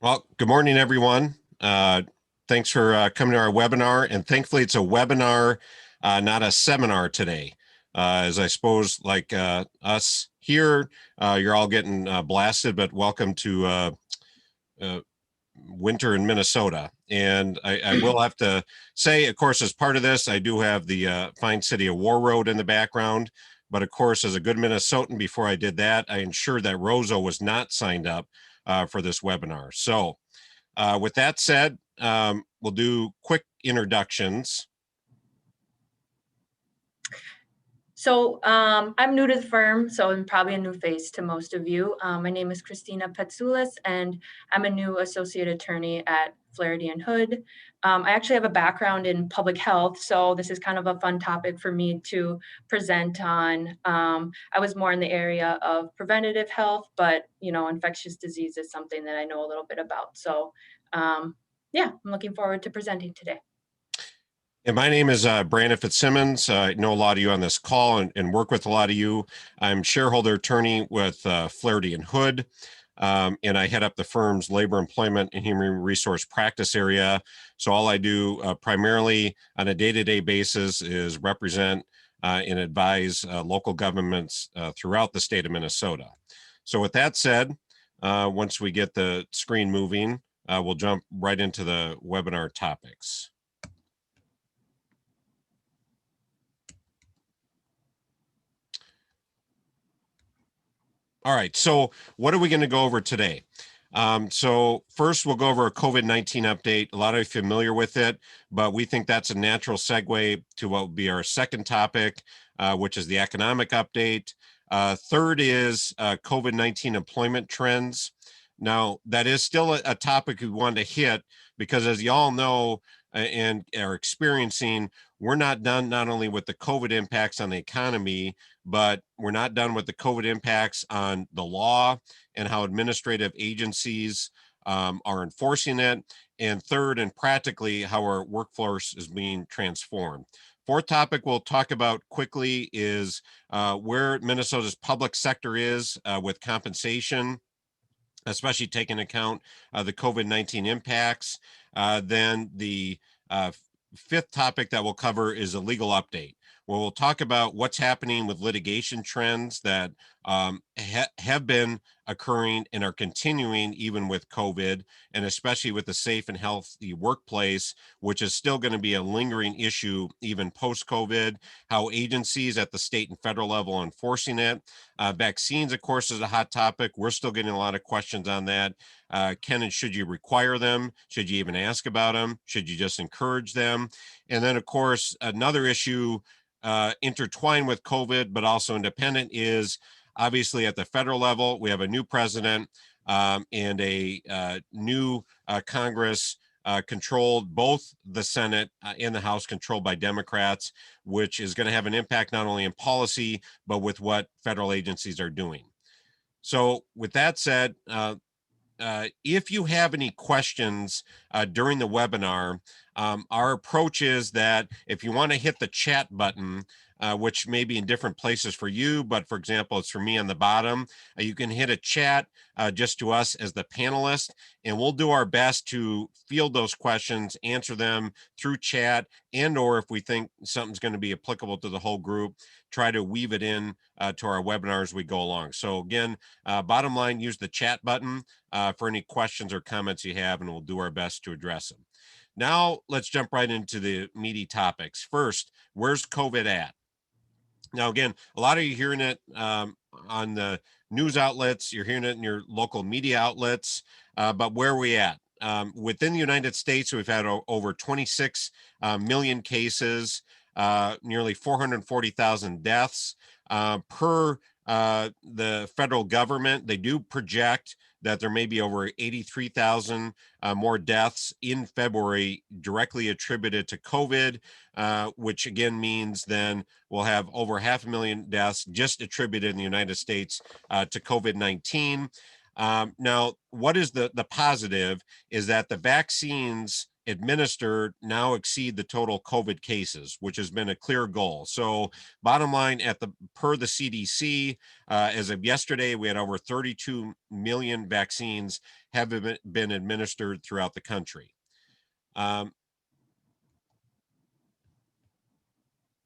Well, good morning, everyone. Thanks for coming to our webinar. And thankfully, it's a webinar, not a seminar today. As I suppose, like us here, you're all getting blasted, but welcome to uh, winter in Minnesota. And I will have to say, of course, as part of this, I do have the fine city of War Road in the background. But of course, as a good Minnesotan, before I did that, I ensured that Roseau was not signed up for this webinar. So with that said, we'll do quick introductions. I'm new to the firm, so I'm probably a new face to most of you. My name is Christina Petsulis, and I'm a new associate attorney at Flaherty and Hood. I actually have a background in public health, so this is kind of a fun topic for me to present on. I was more in the area of preventative health, but infectious disease is something that I know a little bit about. Yeah, I'm looking forward to presenting today. And my name is Brandon Fitzsimmons. I know a lot of you on this call and work with a lot of you. I'm shareholder attorney with Flaherty and Hood, and I head up the firm's labor, employment, and human resource practice area. So all I do primarily on a day-to-day basis is represent and advise local governments throughout the state of Minnesota. So with that said, once we get the screen moving, we'll jump right into the webinar topics. All right, so what are we going to go over today? So first, we'll go over a COVID-19 update. A lot of you are familiar with it, but we think that's a natural segue to what will be our second topic, which is the economic update. Third is COVID-19 employment trends. Now, that is still a topic we wanted to hit because, as you all know and are experiencing, we're not done not only with the COVID impacts on the economy, but we're not done with the COVID impacts on the law and how administrative agencies are enforcing it. And third, and practically, how our workforce is being transformed. Fourth topic we'll talk about quickly is where Minnesota's public sector is with compensation, especially taking into account the COVID-19 impacts. Then the fifth topic that we'll cover is a legal update, where we'll talk about what's happening with litigation trends that have been occurring and are continuing even with COVID, and especially with the safe and healthy workplace, which is still going to be a lingering issue even post-COVID, how agencies at the state and federal level are enforcing it. Vaccines, of course, is a hot topic. We're still getting a lot of questions on that. Can and should you require them? Should you even ask about them? Should you just encourage them? And then, of course, another issue intertwined with COVID, but also independent, is obviously at the federal level, we have a new president and a new Congress controlled, both the Senate and the House controlled by Democrats, which is going to have an impact not only in policy, but with what federal agencies are doing. So with that said, if you have any questions during the webinar, our approach is that if you want to hit the chat button, which may be in different places for you, but for example, it's for me on the bottom, you can hit a chat just to us as the panelist, and we'll do our best to field those questions, answer them through chat, and or if we think something's going to be applicable to the whole group, try to weave it in to our webinar as we go along. So again, bottom line, use the chat button for any questions or comments you have, and we'll do our best to address them. Now, let's jump right into the meaty topics. First, where's COVID at? Now, again, a lot of you hearing it on the news outlets, you're hearing it in your local media outlets, but where are we at? Within the United States, we've had over 26 million cases, nearly 440,000 deaths. Per the federal government, they do project that there may be over 83,000 more deaths in February directly attributed to COVID, which again means then we'll have over 500,000 deaths just attributed in the United States to COVID-19. Now, what is the positive is that the vaccines administered now exceed the total COVID cases, which has been a clear goal. So bottom line, per the CDC, as of yesterday, we had over 32 million vaccines have been administered throughout the country. Um,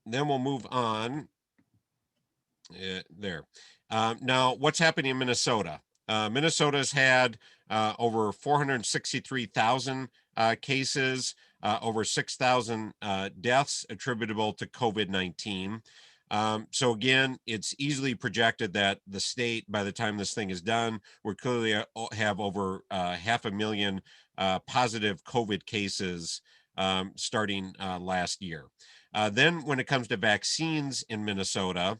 then we'll move on. There. Now, what's happening in Minnesota? Minnesota's had over 463,000 cases, over 6,000 deaths attributable to COVID-19. So again, it's easily projected that the state, by the time this thing is done, will clearly have over 500,000 positive COVID cases starting last year. Then when it comes to vaccines in Minnesota,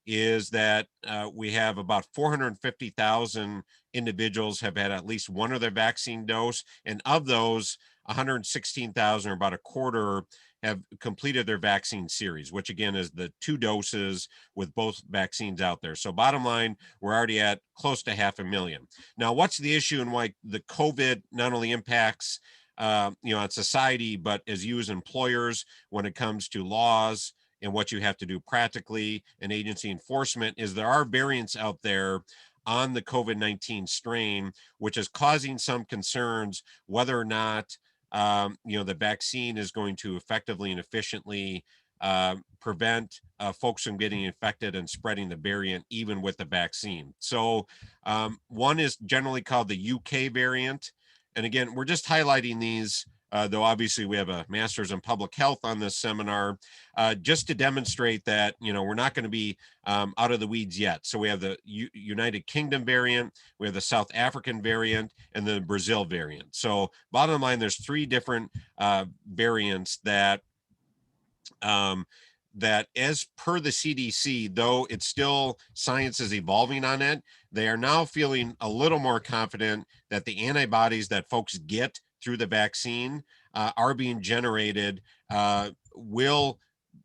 is that we have about 450,000 individuals have had at least one of their vaccine dose, and of those, 116,000, or about a quarter, have completed their vaccine series, which again is the 2 doses with both vaccines out there. So bottom line, we're already at close to 500,000. Now, what's the issue and why the COVID not only impacts on society, but as you as employers when it comes to laws and what you have to do practically and agency enforcement, is there are variants out there on the COVID-19 strain, which is causing some concerns whether or not the vaccine is going to effectively and efficiently prevent folks from getting infected and spreading the variant even with the vaccine. So one is generally called the UK variant. And again, we're just highlighting these, though obviously we have a master's in public health on this seminar, just to demonstrate that, we're not going to be out of the weeds yet. So we have the United Kingdom variant, we have the South African variant, and the Brazil variant. So bottom line, there's 3 different variants that as per the CDC, though it's still science is evolving on it, they are now feeling a little more confident that the antibodies that folks get through the vaccine are being generated, will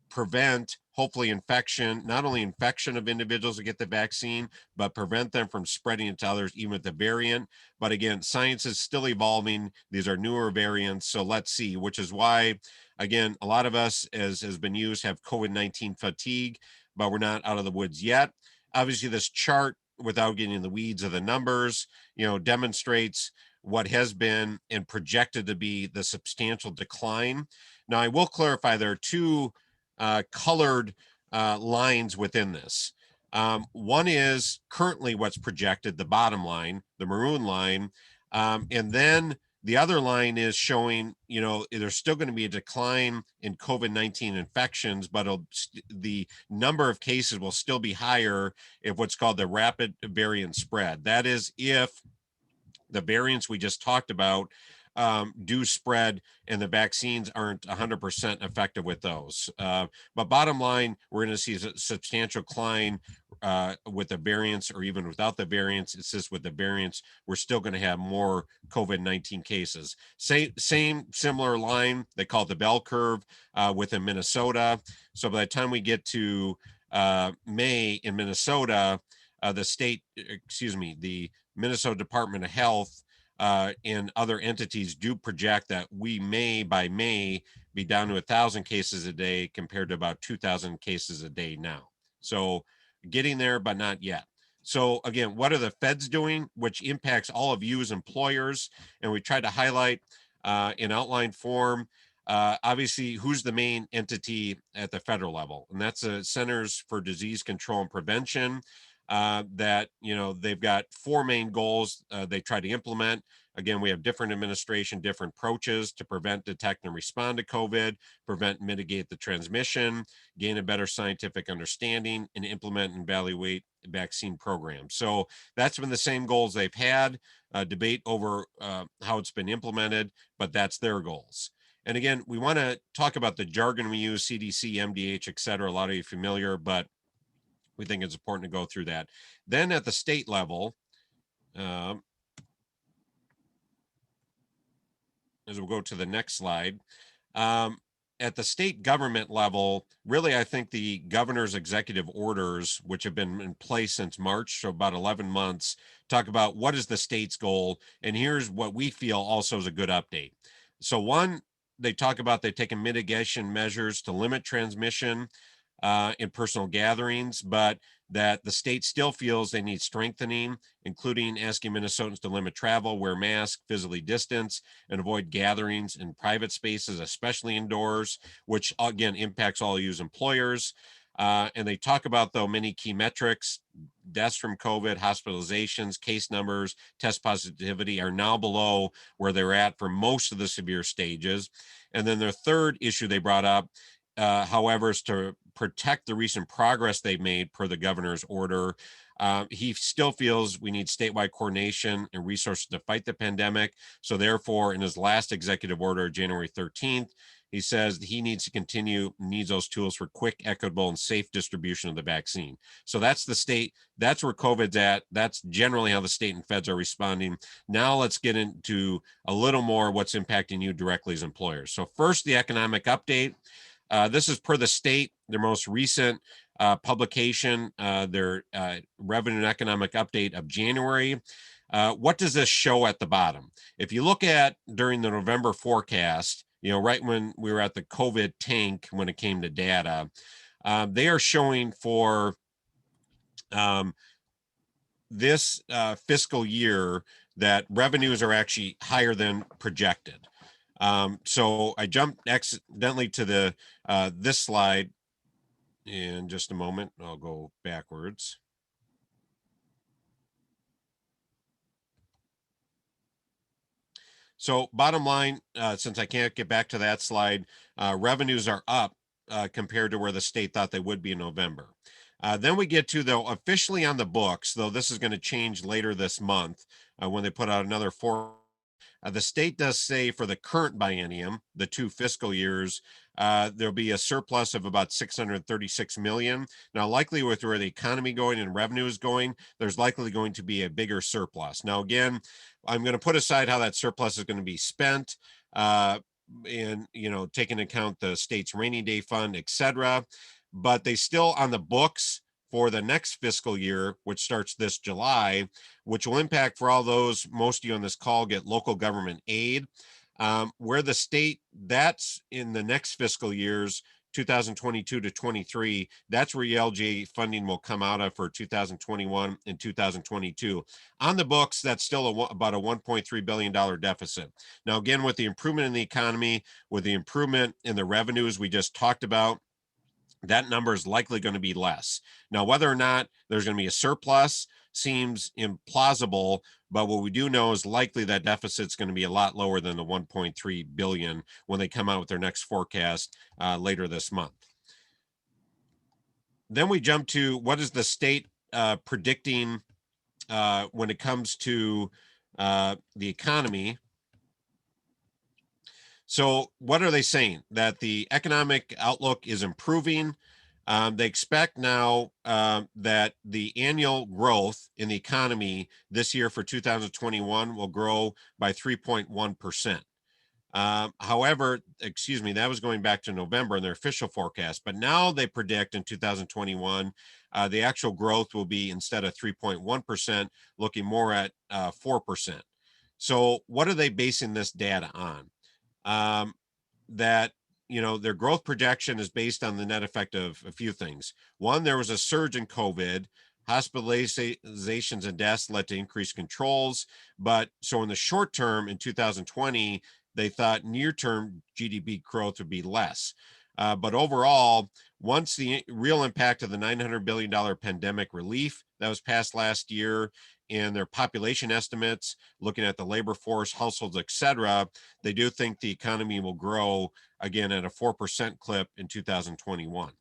prevent hopefully infection, not only infection of individuals that get the vaccine, but prevent them from spreading it to others, even with the variant. But again, science is still evolving. These are newer variants. So let's see, which is why, again, a lot of us, as has been used, have COVID-19 fatigue, but we're not out of the woods yet. Obviously, this chart, without getting in the weeds of the numbers, demonstrates what has been and projected to be the substantial decline. Now, I will clarify there are 2 colored lines within this. One is currently what's projected, the bottom line, the maroon line, and then the other line is showing, there's still going to be a decline in COVID-19 infections, but the number of cases will still be higher if what's called the rapid variant spread. That is, if the variants we just talked about do spread and the vaccines aren't 100% effective with those. But bottom line, we're going to see a substantial decline with the variants, or even without the variants. It's just with the variants, we're still going to have more COVID-19 cases. Similar line, they call it the bell curve within Minnesota. So by the time we get to May in Minnesota, the Minnesota Department of Health and other entities do project that we may, by May, be down to 1,000 cases a day compared to about 2,000 cases a day now. So getting there, but not yet. So again, what are the feds doing, which impacts all of you as employers? And we tried to highlight in outline form, obviously, who's the main entity at the federal level? And that's the Centers for Disease Control and Prevention. That they've got 4 main goals they try to implement. Again, we have different administration, different approaches to prevent, detect, and respond to COVID, prevent, mitigate the transmission, gain a better scientific understanding, and implement and evaluate vaccine programs. So that's been the same goals they've had. Debate over how it's been implemented, but that's their goals. And again, we want to talk about the jargon we use, CDC, MDH, et cetera. A lot of you are familiar, but we think it's important to go through that. Then at the state level, as we'll go to the next slide, at the state government level, really, I think the governor's executive orders, which have been in place since March, so about 11 months, talk about what is the state's goal. And here's what we feel also is a good update. So one, they talk about they've taken mitigation measures to limit transmission in personal gatherings, but that the state still feels they need strengthening, including asking Minnesotans to limit travel, wear masks, physically distance, and avoid gatherings in private spaces, especially indoors, which again impacts all use employers. And they talk about, though, many key metrics. Deaths from COVID, hospitalizations, case numbers, test positivity are now below where they're at for most of the severe stages. And then their third issue they brought up, however, is to protect the recent progress they've made per the governor's order. He still feels we need statewide coordination and resources to fight the pandemic. So therefore, in his last executive order, January 13th, he says he needs those tools for quick, equitable, and safe distribution of the vaccine. So that's the state, that's where COVID's at. That's generally how the state and feds are responding. Now let's get into a little more what's impacting you directly as employers. So first, the economic update. This is per the state, their most recent publication, their revenue and economic update of January. What does this show at the bottom? If you look at during the November forecast, right when we were at the COVID tank when it came to data, they are showing for this fiscal year that revenues are actually higher than projected. So I jumped accidentally to the this slide in just a moment. I'll go backwards. So bottom line, since I can't get back to that slide, revenues are up compared to where the state thought they would be in November. Then we get to, though, officially on the books, though this is going to change later this month when they put out another the state does say for the current biennium, the 2 fiscal years, there'll be a surplus of about 636 million. Now, likely with where the economy going and revenue is going, there's likely going to be a bigger surplus. Now, again, I'm going to put aside how that surplus is going to be spent, and taking into account the state's rainy day fund, et cetera. But they still on the books for the next fiscal year, which starts this July, which will impact for all those, most of you on this call get local government aid. Where the state, that's in the next fiscal years, 2022 to 23, that's where ELG funding will come out of for 2021 and 2022. On the books, that's still about a $1.3 billion deficit. Now, again, with the improvement in the economy, with the improvement in the revenues we just talked about, that number is likely going to be less. Now, whether or not there's going to be a surplus seems implausible, but what we do know is likely that deficit's going to be a lot lower than the 1.3 billion when they come out with their next forecast later this month. Then we jump to what is the state predicting when it comes to the economy. So what are they saying? That the economic outlook is improving. They expect now that the annual growth in the economy this year for 2021 will grow by 3.1%. However, excuse me, that was going back to November in their official forecast, but now they predict in 2021, the actual growth will be, instead of 3.1%, looking more at 4%. So what are they basing this data on? That their growth projection is based on the net effect of a few things. One, there was a surge in COVID, hospitalizations and deaths led to increased controls. But so in the short term, in 2020, they thought near-term GDP growth would be less. But overall, once the real impact of the $900 billion pandemic relief that was passed last year and their population estimates, looking at the labor force, households, et cetera, they do think the economy will grow again at a 4% clip in 2021.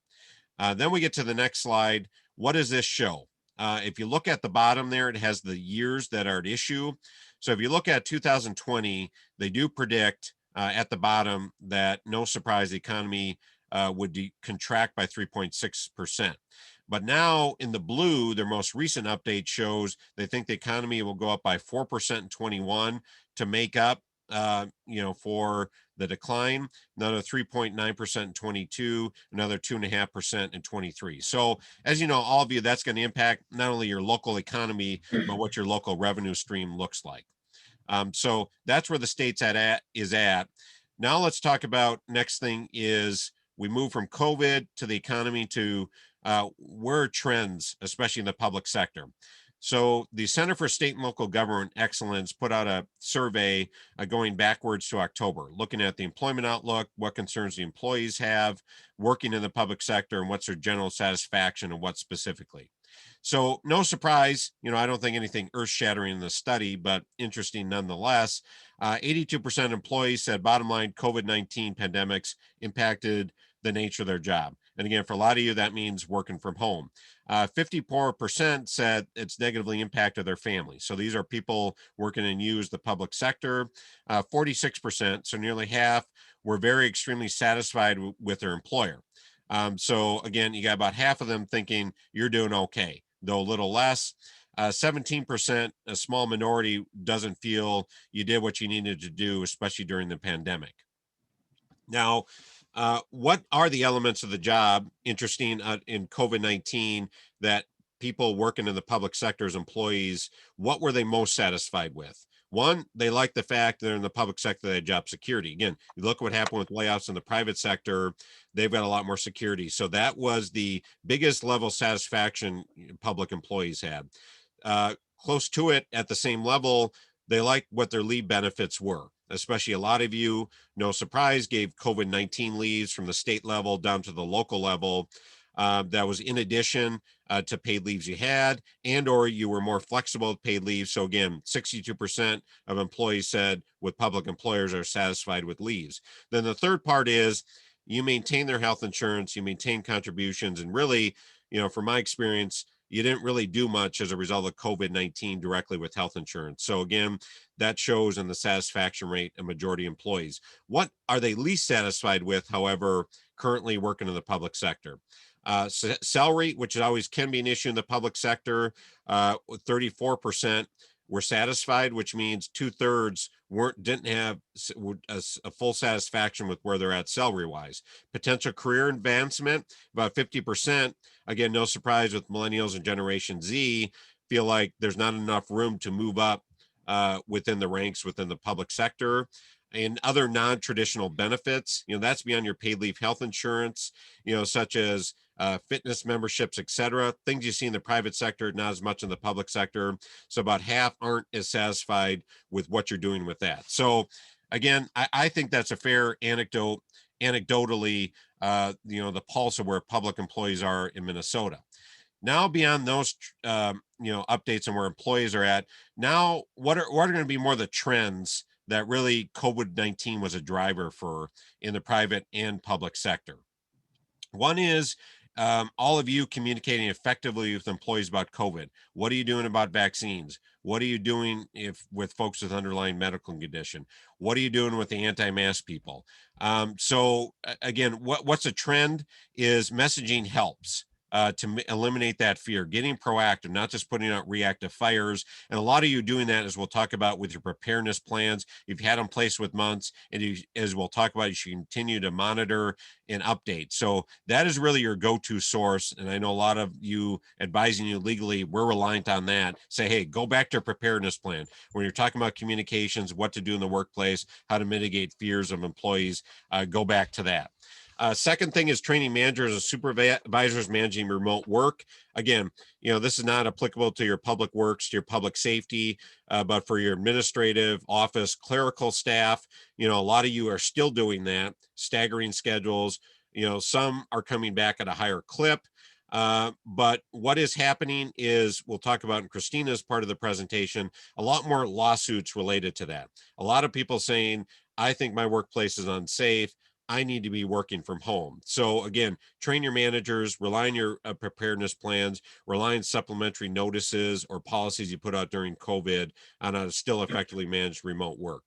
Then we get to the next slide. What does this show? If you look at the bottom there, it has the years that are at issue. So if you look at 2020, they do predict at the bottom that, no surprise, the economy would contract by 3.6%. But now in the blue, their most recent update shows they think the economy will go up by 4% in 21 to make up, for the decline, another 3.9% in 22, another 2.5% in 23. So as you know, all of you, that's going to impact not only your local economy, but what your local revenue stream looks like. So that's where the state's is at. Now let's talk about next thing is we move from COVID to the economy to where are trends, especially in the public sector. So the Center for State and Local Government Excellence put out a survey going backwards to October, looking at the employment outlook, what concerns the employees have working in the public sector, and what's their general satisfaction and what specifically. So no surprise, I don't think anything earth-shattering in the study, but interesting nonetheless. 82% of employees said bottom line COVID-19 pandemics impacted the nature of their job. And again, for a lot of you, that means working from home. 54% said it's negatively impacted their family. So these are people working and use the public sector. 46%, so nearly half, were very extremely satisfied with their employer. So again, you got about half of them thinking you're doing okay, though a little less. 17%, a small minority, doesn't feel you did what you needed to do, especially during the pandemic. Now, what are the elements of the job interesting in COVID-19 that people working in the public sector as employees, what were they most satisfied with? One, they like the fact they're in the public sector, they had job security. Again, you look what happened with layoffs in the private sector, they've got a lot more security. So that was the biggest level of satisfaction public employees had. Close to it at the same level, they like what their leave benefits were, especially a lot of you, no surprise, gave COVID-19 leaves from the state level down to the local level. That was in addition to paid leaves you had, and or you were more flexible with paid leave. So again, 62% of employees said with public employers are satisfied with leaves. Then the third part is you maintain their health insurance, you maintain contributions, and really, from my experience, you didn't really do much as a result of COVID-19 directly with health insurance. So again, that shows in the satisfaction rate of majority employees. What are they least satisfied with, however, currently working in the public sector? Salary, which always can be an issue in the public sector, 34% were satisfied, which means 2/3 didn't have a full satisfaction with where they're at salary wise. Potential career advancement, about 50%. Again, no surprise with millennials and Generation Z feel like there's not enough room to move up within the ranks within the public sector. And other non-traditional benefits, that's beyond your paid leave health insurance, such as fitness memberships, et cetera. Things you see in the private sector, not as much in the public sector. So about half aren't as satisfied with what you're doing with that. So again, I think that's a fair anecdote, anecdotally, the pulse of where public employees are in Minnesota. Now, beyond those, updates on where employees are at, now what are going to be more the trends that really COVID-19 was a driver for in the private and public sector? One is all of you communicating effectively with employees about COVID. What are you doing about vaccines? What are you doing if with folks with underlying medical condition? What are you doing with the anti-mask people? So again, what's a trend is messaging helps. To eliminate that fear, getting proactive, not just putting out reactive fires. And a lot of you doing that, as we'll talk about with your preparedness plans, you've had in place with months, and as we'll talk about, you should continue to monitor and update. So that is really your go-to source. And I know a lot of you advising you legally, we're reliant on that. Say, hey, go back to a preparedness plan. When you're talking about communications, what to do in the workplace, how to mitigate fears of employees, go back to that. Second thing is training managers and supervisors managing remote work. Again, this is not applicable to your public works, to your public safety, but for your administrative, office, clerical staff, a lot of you are still doing that, staggering schedules. Some are coming back at a higher clip. But what is happening is, we'll talk about in Christina's part of the presentation, a lot more lawsuits related to that. A lot of people saying, I think my workplace is unsafe. I need to be working from home. So again, train your managers, rely on your preparedness plans, rely on supplementary notices or policies you put out during COVID on how to still effectively manage remote work.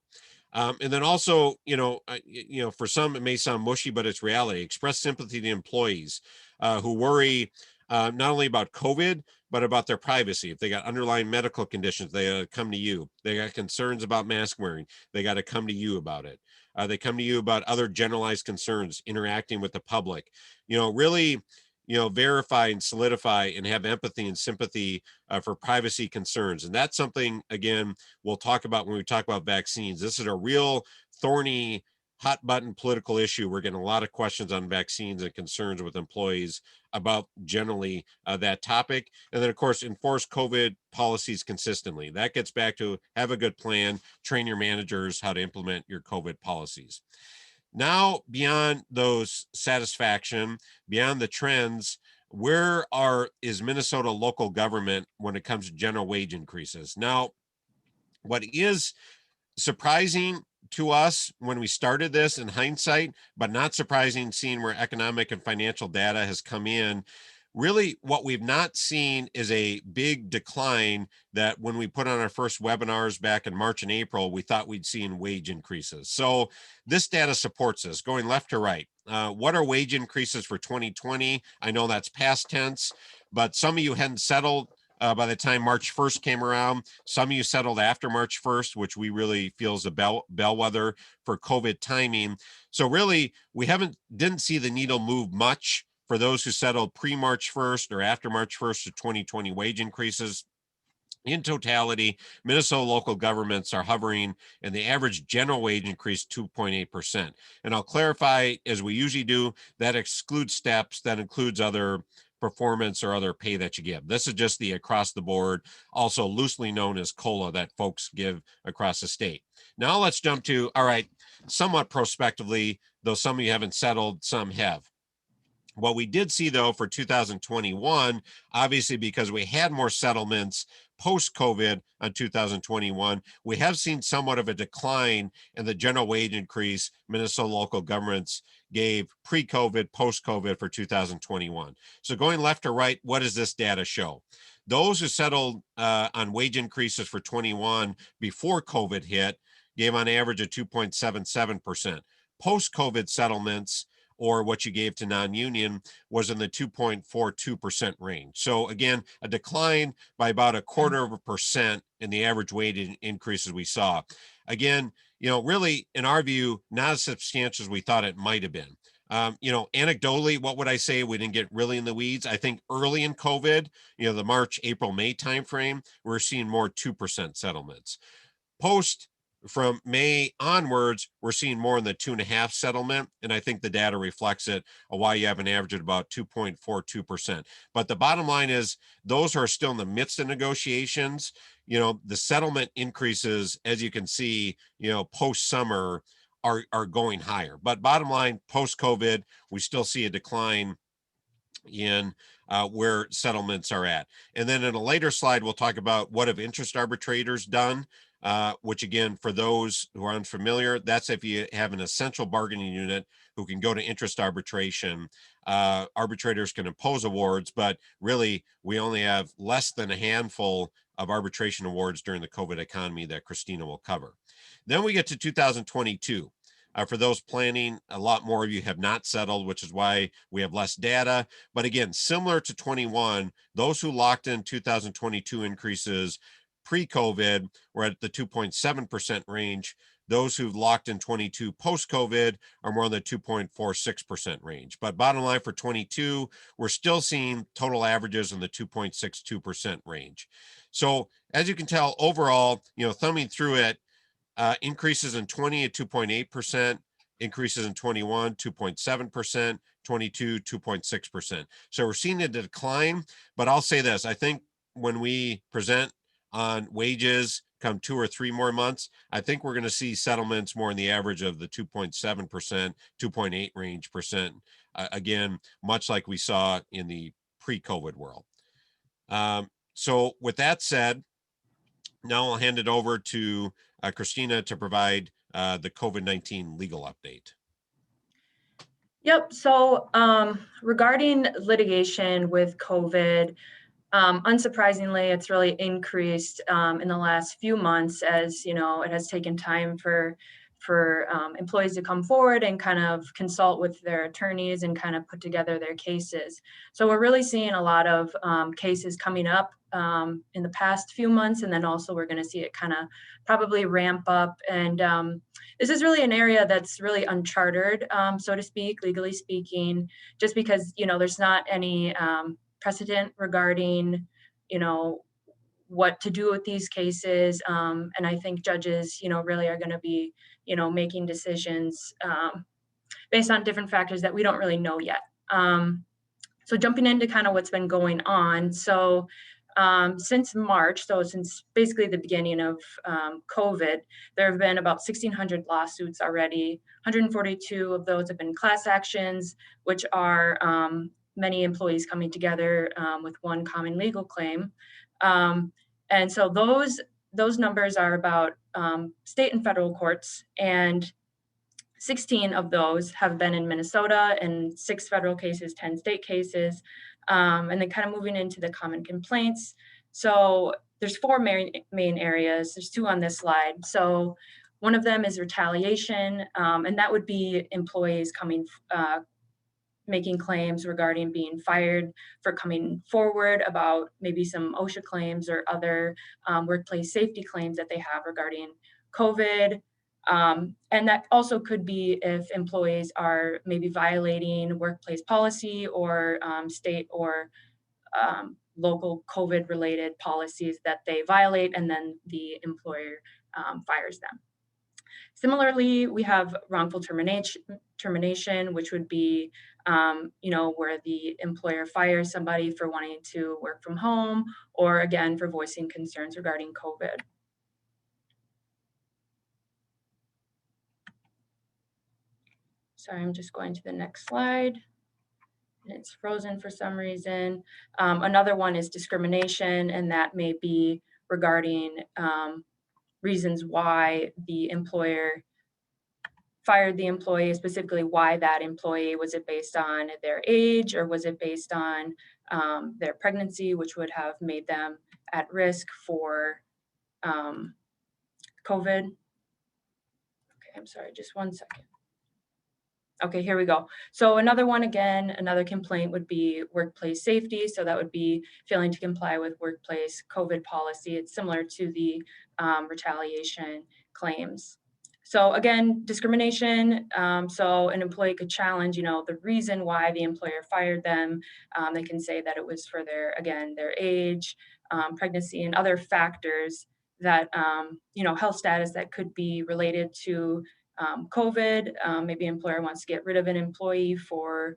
And then also, for some it may sound mushy, but it's reality. Express sympathy to employees who worry not only about COVID, but about their privacy. If they got underlying medical conditions, they got to come to you. They got concerns about mask wearing, they got to come to you about it. They come to you about other generalized concerns, interacting with the public. Really, verify and solidify and have empathy and sympathy for privacy concerns. And that's something, again, we'll talk about when we talk about vaccines. This is a real thorny, hot button political issue. We're getting a lot of questions on vaccines and concerns with employees about generally that topic. And then, of course, enforce COVID policies consistently. That gets back to have a good plan, train your managers how to implement your COVID policies. Now, beyond those satisfaction, beyond the trends, is Minnesota local government when it comes to general wage increases? Now, what is surprising to us when we started this in hindsight, but not surprising seeing where economic and financial data has come in. Really, what we've not seen is a big decline that when we put on our first webinars back in March and April, we thought we'd see in wage increases. So this data supports this, going left to right. What are wage increases for 2020? I know that's past tense, but some of you hadn't settled by the time March 1st came around. Some of you settled after March 1st, which we really feel is a bellwether for COVID timing. So really, we didn't see the needle move much for those who settled pre-March 1st or after March 1st of 2020 wage increases. In totality, Minnesota local governments are hovering, and the average general wage increase 2.8%. And I'll clarify, as we usually do, that excludes steps, that includes other performance or other pay that you give. This is just the across the board, also loosely known as COLA, that folks give across the state. Now let's jump to, all right, somewhat prospectively, though some of you haven't settled, some have. What we did see, though, for 2021, obviously because we had more settlements post-COVID on 2021, we have seen somewhat of a decline in the general wage increase Minnesota local governments gave pre-COVID, post-COVID for 2021. So going left to right, what does this data show? Those who settled on wage increases for 21 before COVID hit gave on average a 2.77%. Post-COVID settlements, or what you gave to non-union, was in the 2.42% range. So again, a decline by about 0.25% in the average wage increases we saw. Again, really, in our view, not as substantial as we thought it might have been. Anecdotally, what would I say? We didn't get really in the weeds. I think early in COVID, the March, April, May timeframe, we're seeing more 2% settlements. Post from May onwards, we're seeing more in the 2.5 settlement. And I think the data reflects it, why you have an average of about 2.42%. But the bottom line is those who are still in the midst of negotiations, the settlement increases, as you can see, post summer are going higher. But bottom line, post COVID, we still see a decline in where settlements are at. And then in a later slide, we'll talk about what have interest arbitrators done, which again, for those who are unfamiliar, that's if you have an essential bargaining unit who can go to interest arbitration. Arbitrators can impose awards, but really we only have less than a handful of arbitration awards during the COVID economy that Christina will cover. Then we get to 2022. For those planning, a lot more of you have not settled, which is why we have less data. But again, similar to 21, those who locked in 2022 increases pre-COVID were at the 2.7% range. Those who've locked in 22 post-COVID are more in the 2.46% range. But bottom line for 22, we're still seeing total averages in the 2.62% range. So as you can tell, overall, thumbing through it, increases in 20 at 2.8%, increases in 21, 2.7%, 22, 2.6%. So we're seeing a decline, but I'll say this, I think when we present on wages come 2 or 3 more months, I think we're going to see settlements more in the average of the 2.7%, 2.8 range percent. Again, much like we saw in the pre-COVID world. So with that said, now I'll hand it over to Christina to provide the COVID-19 legal update. Yep. So regarding litigation with COVID, unsurprisingly, it's really increased in the last few months, as it has taken time for employees to come forward and kind of consult with their attorneys and kind of put together their cases. So we're really seeing a lot of cases coming up in the past few months, and then also we're going to see it kind of probably ramp up. And this is really an area that's really uncharted, so to speak, legally speaking, just because, there's not any precedent regarding, you know, what to do with these cases. And I think judges, really are going to be, making decisions based on different factors that we don't really know yet. So jumping into kind of what's been going on. So since March, so since basically the beginning of COVID, there have been about 1,600 lawsuits already. 142 of those have been class actions, which are many employees coming together with one common legal claim. And so those numbers are about state and federal courts, and 16 of those have been in Minnesota, and 6 federal cases, 10 state cases. And then kind of moving into the common complaints. So there's 4 main areas. There's 2 on this slide. So one of them is retaliation, and that would be employees making claims regarding being fired for coming forward about maybe some OSHA claims or other workplace safety claims that they have regarding COVID. And that also could be if employees are maybe violating workplace policy or state or local COVID related policies that they violate, and then the employer fires them. Similarly, we have wrongful termination, which would be, where the employer fires somebody for wanting to work from home, or again, for voicing concerns regarding COVID. Sorry, I'm just going to the next slide. And it's frozen for some reason. Another one is discrimination, and that may be regarding reasons why the employer fired the employee, specifically why that employee. Was it based on their age, or was it based on their pregnancy, which would have made them at risk for COVID? Okay, I'm sorry, just one second. Okay, here we go. So another one, again, another complaint would be workplace safety. So that would be failing to comply with workplace COVID policy. It's similar to the retaliation claims. So again, discrimination. So an employee could challenge, the reason why the employer fired them. They can say that it was for their age, pregnancy, and other factors that, health status that could be related to COVID. Maybe an employer wants to get rid of an employee for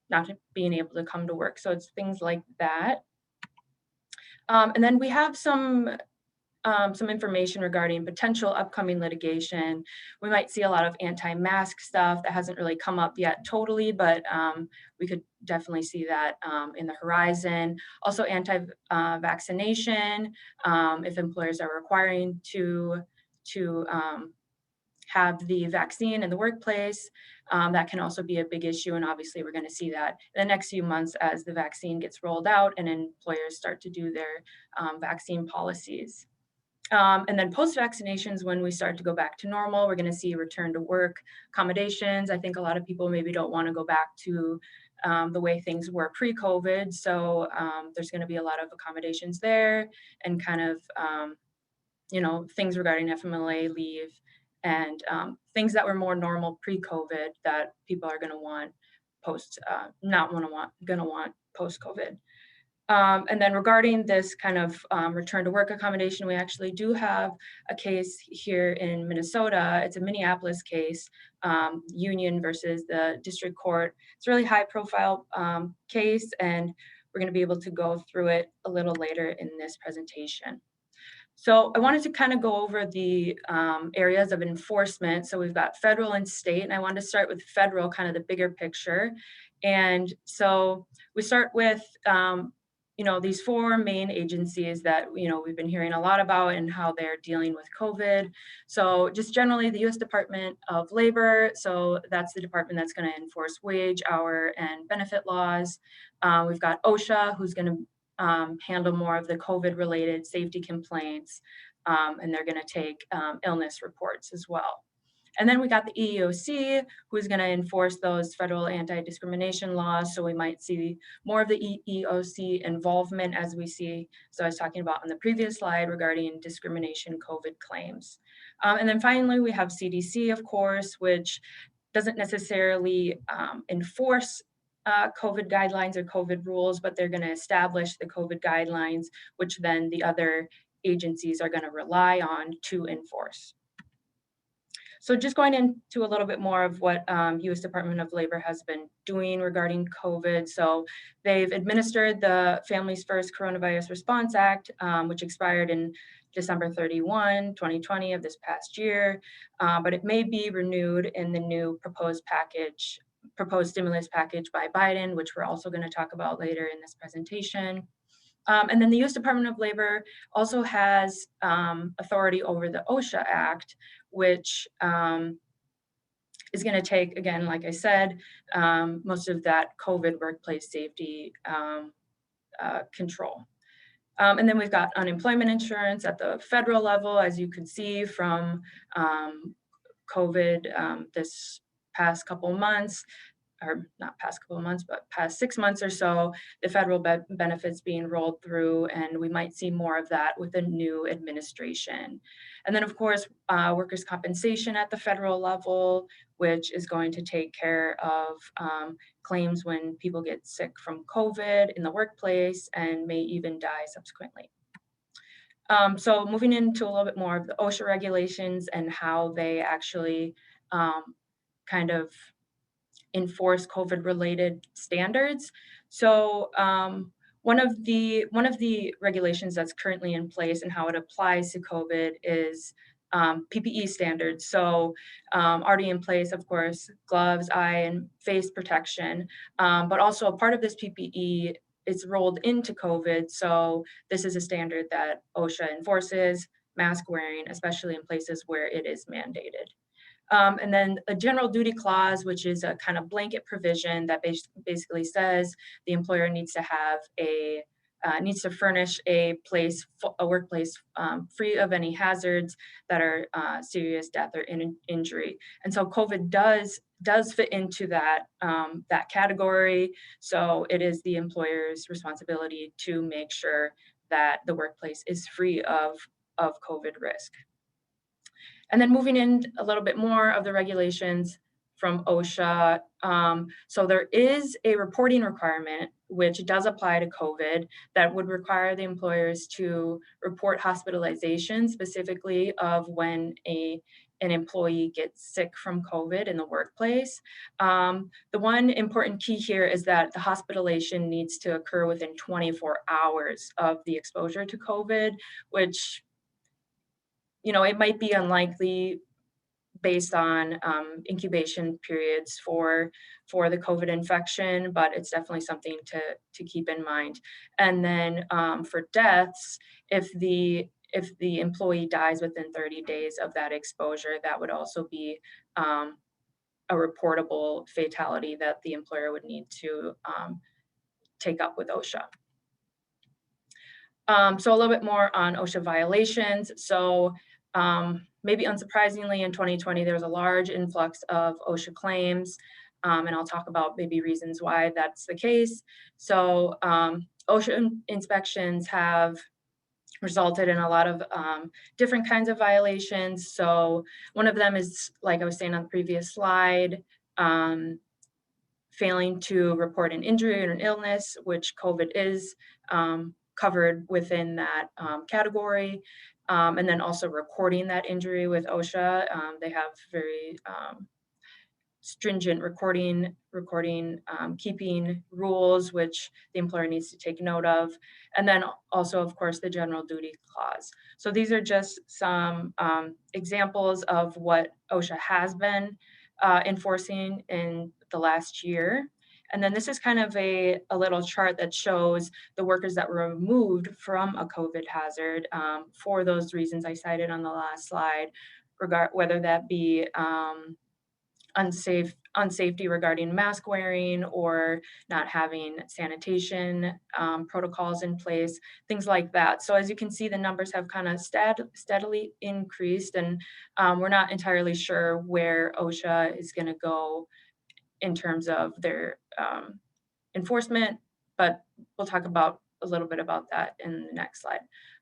not being able to come to work. So it's things like that. And then we have some information regarding potential upcoming litigation. We might see a lot of anti-mask stuff that hasn't really come up yet totally, but we could definitely see that in the horizon. Also anti-vaccination, if employers are requiring to have the vaccine in the workplace, that can also be a big issue. And obviously we're going to see that in the next few months as the vaccine gets rolled out and employers start to do their vaccine policies. And then post-vaccinations, when we start to go back to normal, we're going to see return to work accommodations. I think a lot of people maybe don't want to go back to the way things were pre-COVID. So there's going to be a lot of accommodations there, and kind of, things regarding FMLA leave, and things that were more normal pre-COVID that people are going to want post-COVID. And then regarding this kind of return to work accommodation, we actually do have a case here in Minnesota. It's a Minneapolis case, union versus the district court. It's a really high profile case, and we're going to be able to go through it a little later in this presentation. So I wanted to kind of go over the areas of enforcement. So we've got federal and state, and I wanted to start with federal, kind of the bigger picture. And so we start with, these 4 main agencies that, we've been hearing a lot about and how they're dealing with COVID. So just generally the U.S. Department of Labor. So that's the department that's going to enforce wage, hour, and benefit laws. We've got OSHA, who's going to handle more of the COVID-related safety complaints. and they're going to take illness reports as well. And then we got the EEOC, who's going to enforce those federal anti-discrimination laws. So we might see more of the EEOC involvement as we see. So I was talking about on the previous slide regarding discrimination COVID claims. And then finally, we have CDC, of course, which doesn't necessarily enforce COVID guidelines or COVID rules, but they're going to establish the COVID guidelines, which then the other agencies are going to rely on to enforce. So just going into a little bit more of what U.S. Department of Labor has been doing regarding COVID. So they've administered the Families First Coronavirus Response Act, which expired in December 31, 2020 of this past year, but it may be renewed in the new proposed stimulus package by Biden, which we're also going to talk about later in this presentation. And then the U.S. Department of Labor also has authority over the OSHA Act, which is going to take, again, like I said, most of that COVID workplace safety control. And then we've got unemployment insurance at the federal level, as you can see from COVID this past couple months, or not past couple of months, but past 6 months or so, the federal benefits being rolled through, and we might see more of that with a new administration. And then, of course, workers' compensation at the federal level, which is going to take care of claims when people get sick from COVID in the workplace and may even die subsequently. So moving into a little bit more of the OSHA regulations and how they actually kind of enforce COVID-related standards. So one of the regulations that's currently in place and how it applies to COVID is PPE standards. So already in place, of course, gloves, eye and face protection, but also a part of this PPE is rolled into COVID. So this is a standard that OSHA enforces, mask wearing, especially in places where it is mandated. And then a general duty clause, which is a kind of blanket provision that basically says the employer needs to have needs to furnish a workplace free of any hazards that are serious death or injury. And so COVID does fit into that that category. So it is the employer's responsibility to make sure that the workplace is free of COVID risk. And then moving in a little bit more of the regulations from OSHA. So there is a reporting requirement, which does apply to COVID, that would require the employers to report hospitalization, specifically of when an employee gets sick from COVID in the workplace. The one important key here is that the hospitalization needs to occur within 24 hours of the exposure to COVID, which, you know, it might be unlikely based on incubation periods for the COVID infection, but it's definitely something to keep in mind. And then for deaths, if the employee dies within 30 days of that exposure, that would also be a reportable fatality that the employer would need to take up with OSHA. So a little bit more on OSHA violations. So maybe unsurprisingly, in 2020, there was a large influx of OSHA claims, and I'll talk about maybe reasons why that's the case. So OSHA inspections have resulted in a lot of different kinds of violations. So one of them is, like I was saying on the previous slide, failing to report an injury or an illness, which COVID is covered within that category. And then also recording that injury with OSHA. They have very stringent recording keeping rules, which the employer needs to take note of. And then also, of course, the general duty clause. So these are just some examples of what OSHA has been enforcing in the last year. And then this is kind of a little chart that shows the workers that were removed from a COVID hazard for those reasons I cited on the last slide, whether that be unsafety regarding mask wearing or not having sanitation protocols in place, things like that. So as you can see, the numbers have kind of steadily increased, and we're not entirely sure where OSHA is going to go in terms of their enforcement, but we'll talk about a little bit about that in the next slide.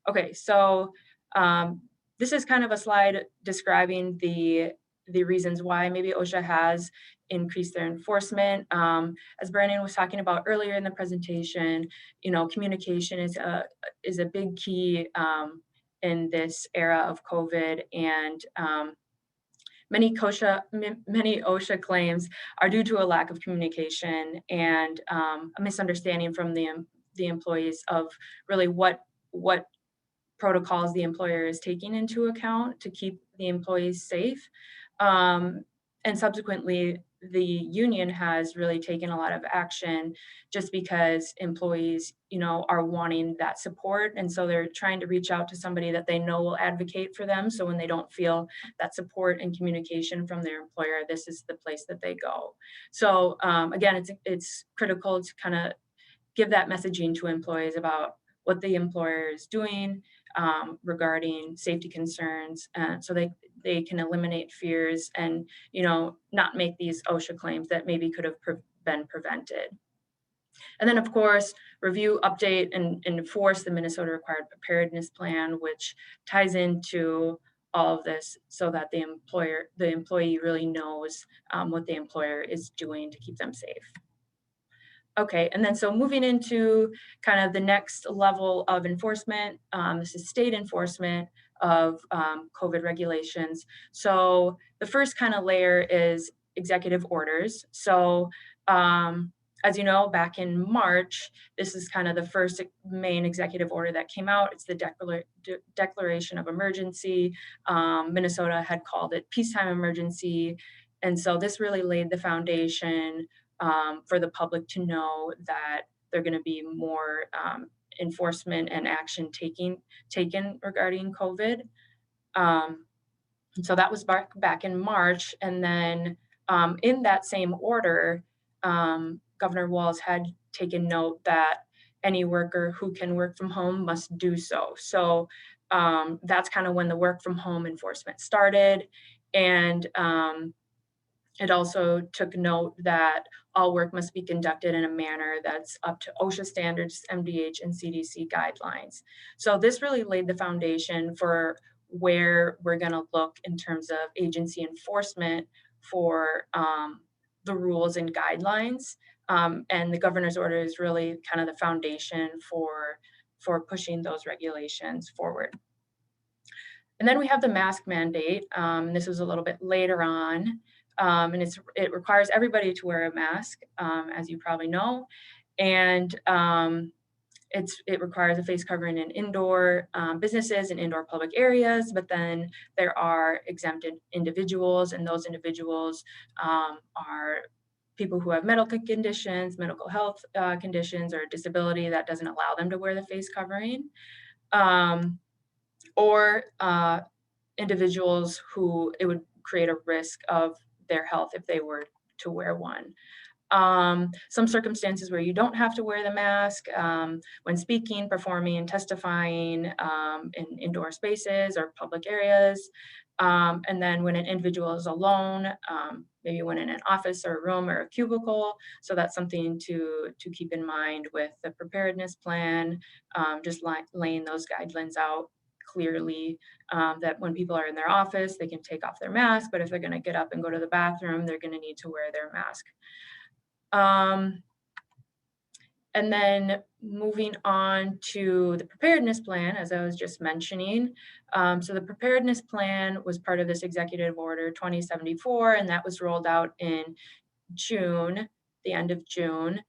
Okay, so um, this is kind of a slide describing the reasons why maybe OSHA has increased their enforcement. As Brandon was talking about earlier in the presentation, communication is a big key in this era of COVID, and many OSHA claims are due to a lack of communication and a misunderstanding from the employees of really what protocols the employer is taking into account to keep the employees safe. Um, and subsequently, the union has really taken a lot of action just because employees, are wanting that support. And so they're trying to reach out to somebody that they know will advocate for them. So when they don't feel that support and communication from their employer, this is the place that they go. So again, it's critical to kind of give that messaging to employees about what the employer is doing regarding safety concerns, so they can eliminate fears and not make these OSHA claims that maybe could have been prevented. And then, of course, review, update, and enforce the Minnesota Required Preparedness Plan, which ties into all of this so that the employee really knows what the employer is doing to keep them safe. Okay, and then so moving into kind of the next level of enforcement, this is state enforcement of COVID regulations. So the first kind of layer is executive orders. So as you know, back in March, this is kind of the first main executive order that came out. It's the declaration of emergency. Minnesota had called it peacetime emergency. And so this really laid the foundation for the public to know that there are going to be more enforcement and action taken regarding COVID. So that was back in March, and then in that same order, Governor Walz had taken note that any worker who can work from home must do so. So that's kind of when the work from home enforcement started, and it also took note that all work must be conducted in a manner that's up to OSHA standards, MDH, and CDC guidelines. So this really laid the foundation for where we're going to look in terms of agency enforcement for the rules and guidelines. And the governor's order is really kind of the foundation for pushing those regulations forward. And then we have the mask mandate. This was a little bit later on. And it requires everybody to wear a mask, as you probably know, and it requires a face covering in indoor businesses and indoor public areas. But then there are exempted individuals, and those individuals are people who have medical conditions, mental health conditions, or disability that doesn't allow them to wear the face covering, or individuals who it would create a risk of their health if they were to wear one. Some circumstances where you don't have to wear the mask when speaking, performing, and testifying in indoor spaces or public areas. And then when an individual is alone, maybe when in an office or a room or a cubicle. So that's something to keep in mind with the preparedness plan, just laying those guidelines out clearly, that when people are in their office, they can take off their mask, but if they're going to get up and go to the bathroom, they're going to need to wear their mask. And then moving on to the preparedness plan, as I was just mentioning. So the preparedness plan was part of this executive order 2074, and that was rolled out in June, the end of June.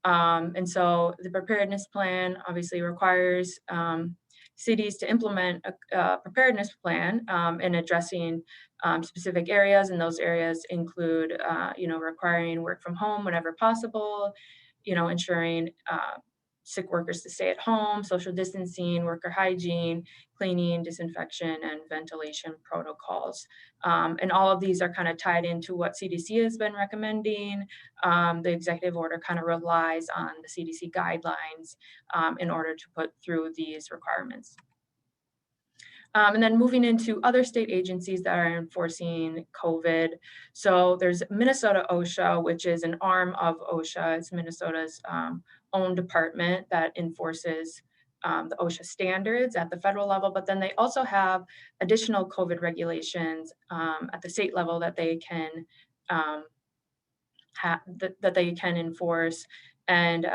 And so the preparedness plan obviously requires cities to implement a preparedness plan in addressing specific areas, and those areas include, requiring work from home whenever possible, ensuring sick workers to stay at home, social distancing, worker hygiene, cleaning, disinfection, and ventilation protocols. And all of these are kind of tied into what CDC has been recommending. The executive order kind of relies on the CDC guidelines in order to put through these requirements. And then moving into other state agencies that are enforcing COVID. So there's Minnesota OSHA, which is an arm of OSHA. It's Minnesota's own department that enforces the OSHA standards at the federal level, but then they also have additional COVID regulations at the state level that they can that they can enforce. And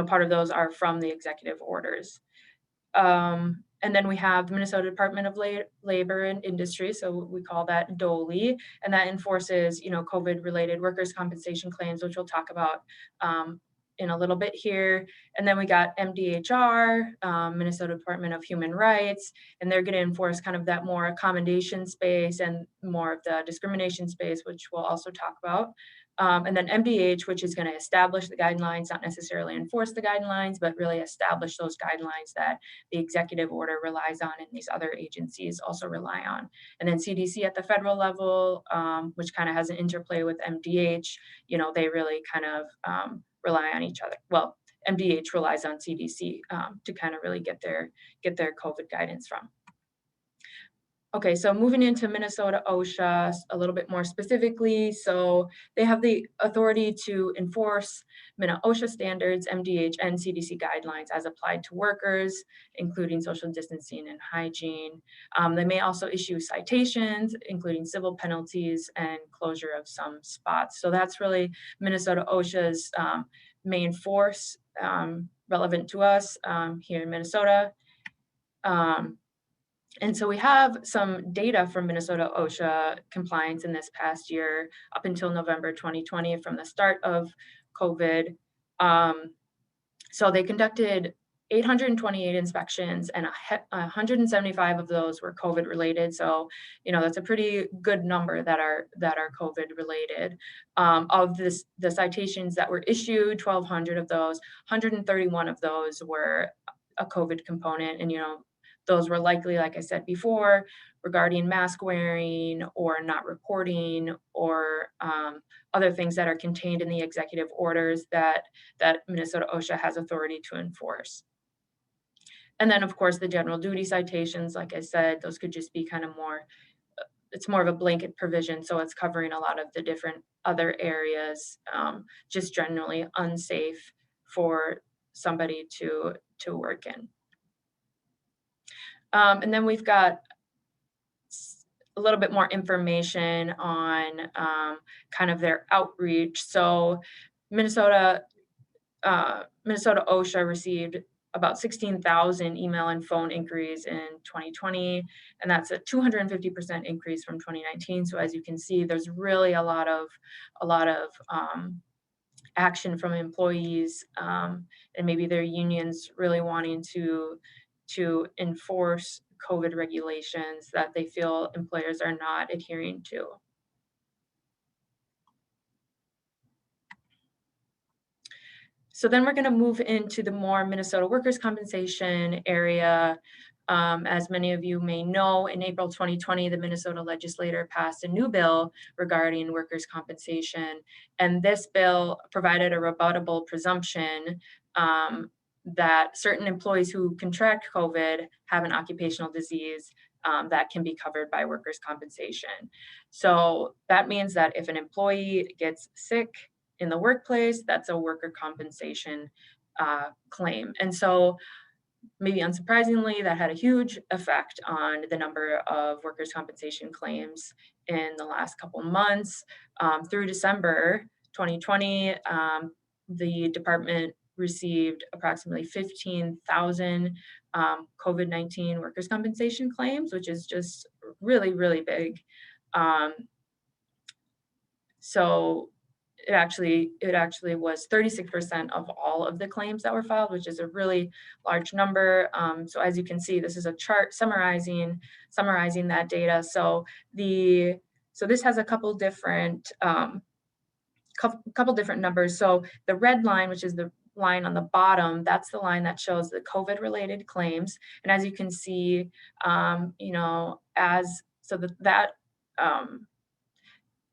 part of those are from the executive orders. And then we have the Minnesota Department of Labor and Industry, so we call that DOLE, and that enforces, COVID-related workers' compensation claims, which we'll talk about in a little bit here. And then we got MDHR, Minnesota Department of Human Rights, and they're going to enforce kind of that more accommodation space and more of the discrimination space, which we'll also talk about. And then MDH, which is going to establish the guidelines, not necessarily enforce the guidelines, but really establish those guidelines that the executive order relies on and these other agencies also rely on. And then CDC at the federal level, which kind of has an interplay with MDH, they really kind of rely on each other. Well, MDH relies on CDC to kind of really get their COVID guidance from. Okay, so moving into Minnesota OSHA a little bit more specifically. So they have the authority to enforce OSHA standards, MDH, and CDC guidelines as applied to workers, including social distancing and hygiene. They may also issue citations, including civil penalties and closure of some spots. So that's really Minnesota OSHA's main force relevant to us here in Minnesota. And so we have some data from Minnesota OSHA compliance in this past year up until November 2020 from the start of COVID. So they conducted 828 inspections and 175 of those were COVID related. So, that's a pretty good number that are COVID related. Of the citations that were issued, 1,200 of those, 131 of those were a COVID component. And, those were likely, like I said before, regarding mask wearing or not reporting or other things that are contained in the executive orders that Minnesota OSHA has authority to enforce. And then, of course, the general duty citations, like I said, those could just be kind of more, it's more of a blanket provision. So it's covering a lot of the different other areas, just generally unsafe for somebody to work in. And then we've got a little bit more information on kind of their outreach. So Minnesota OSHA received about 16,000 email and phone inquiries in 2020, and that's a 250% increase from 2019. So as you can see, there's really a lot of action from employees and maybe their unions really wanting to enforce COVID regulations that they feel employers are not adhering to. So then we're going to move into the more Minnesota workers' compensation area. As many of you may know, in April 2020, the Minnesota legislature passed a new bill regarding workers' compensation. And this bill provided a rebuttable presumption that certain employees who contract COVID have an occupational disease that can be covered by workers' compensation. So that means that if an employee gets sick in the workplace, that's a worker compensation claim. And so maybe unsurprisingly, that had a huge effect on the number of workers' compensation claims in the last couple months. Through December 2020, the department received approximately 15,000 COVID-19 workers' compensation claims, which is just really, really big. So it actually was 36% of all of the claims that were filed, which is a really large number. So as you can see, this is a chart summarizing that data. So this has a couple different numbers. So the red line, which is the line on the bottom, that's the line that shows the COVID-related claims. And as you can see, you know, as so that um,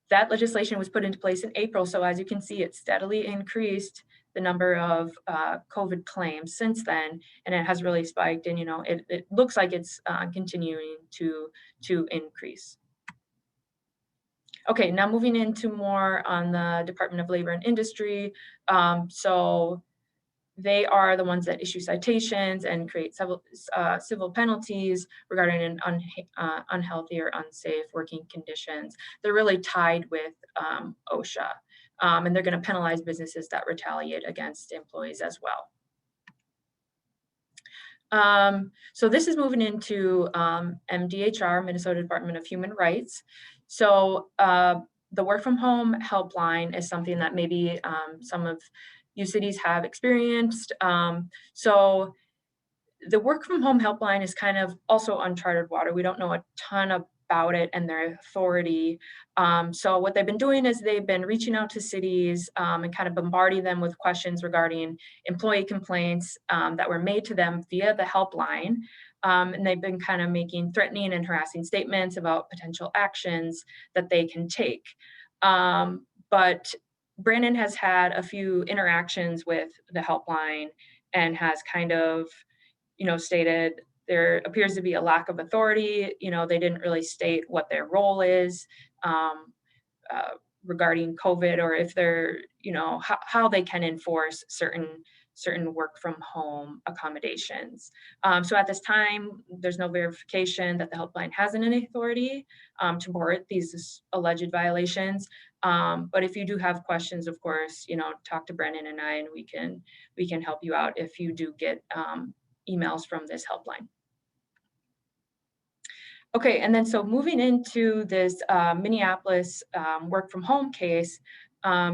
that legislation was put into place in April. So as you can see, it steadily increased the number of COVID claims since then, and it has really spiked. And you know, it looks like it's continuing to increase. Okay, now moving into more on the Department of Labor and Industry. So they are the ones that issue citations and create civil penalties regarding unhealthy or unsafe working conditions. They're really tied with OSHA, and they're going to penalize businesses that retaliate against employees as well. So this is moving into MDHR, Minnesota Department of Human Rights. So the work from home helpline is something that maybe some of you cities have experienced. So the work from home helpline is kind of also uncharted water. We don't know a ton about it and their authority. So what they've been doing is they've been reaching out to cities and kind of bombarding them with questions regarding employee complaints that were made to them via the helpline. And they've been kind of making threatening and harassing statements about potential actions that they can take. But Brandon has had a few interactions with the helpline and has kind of, you know, stated there appears to be a lack of authority. You know, they didn't really state what their role is uh, regarding COVID, or if they're, you know, how they can enforce certain work from home accommodations. So at this time, there's no verification that the helpline has any authority to board these alleged violations. But if you do have questions, of course, you know, talk to Brennan and I, and we can help you out if you do get emails from this helpline. Okay, and then so moving into this Minneapolis work from home case.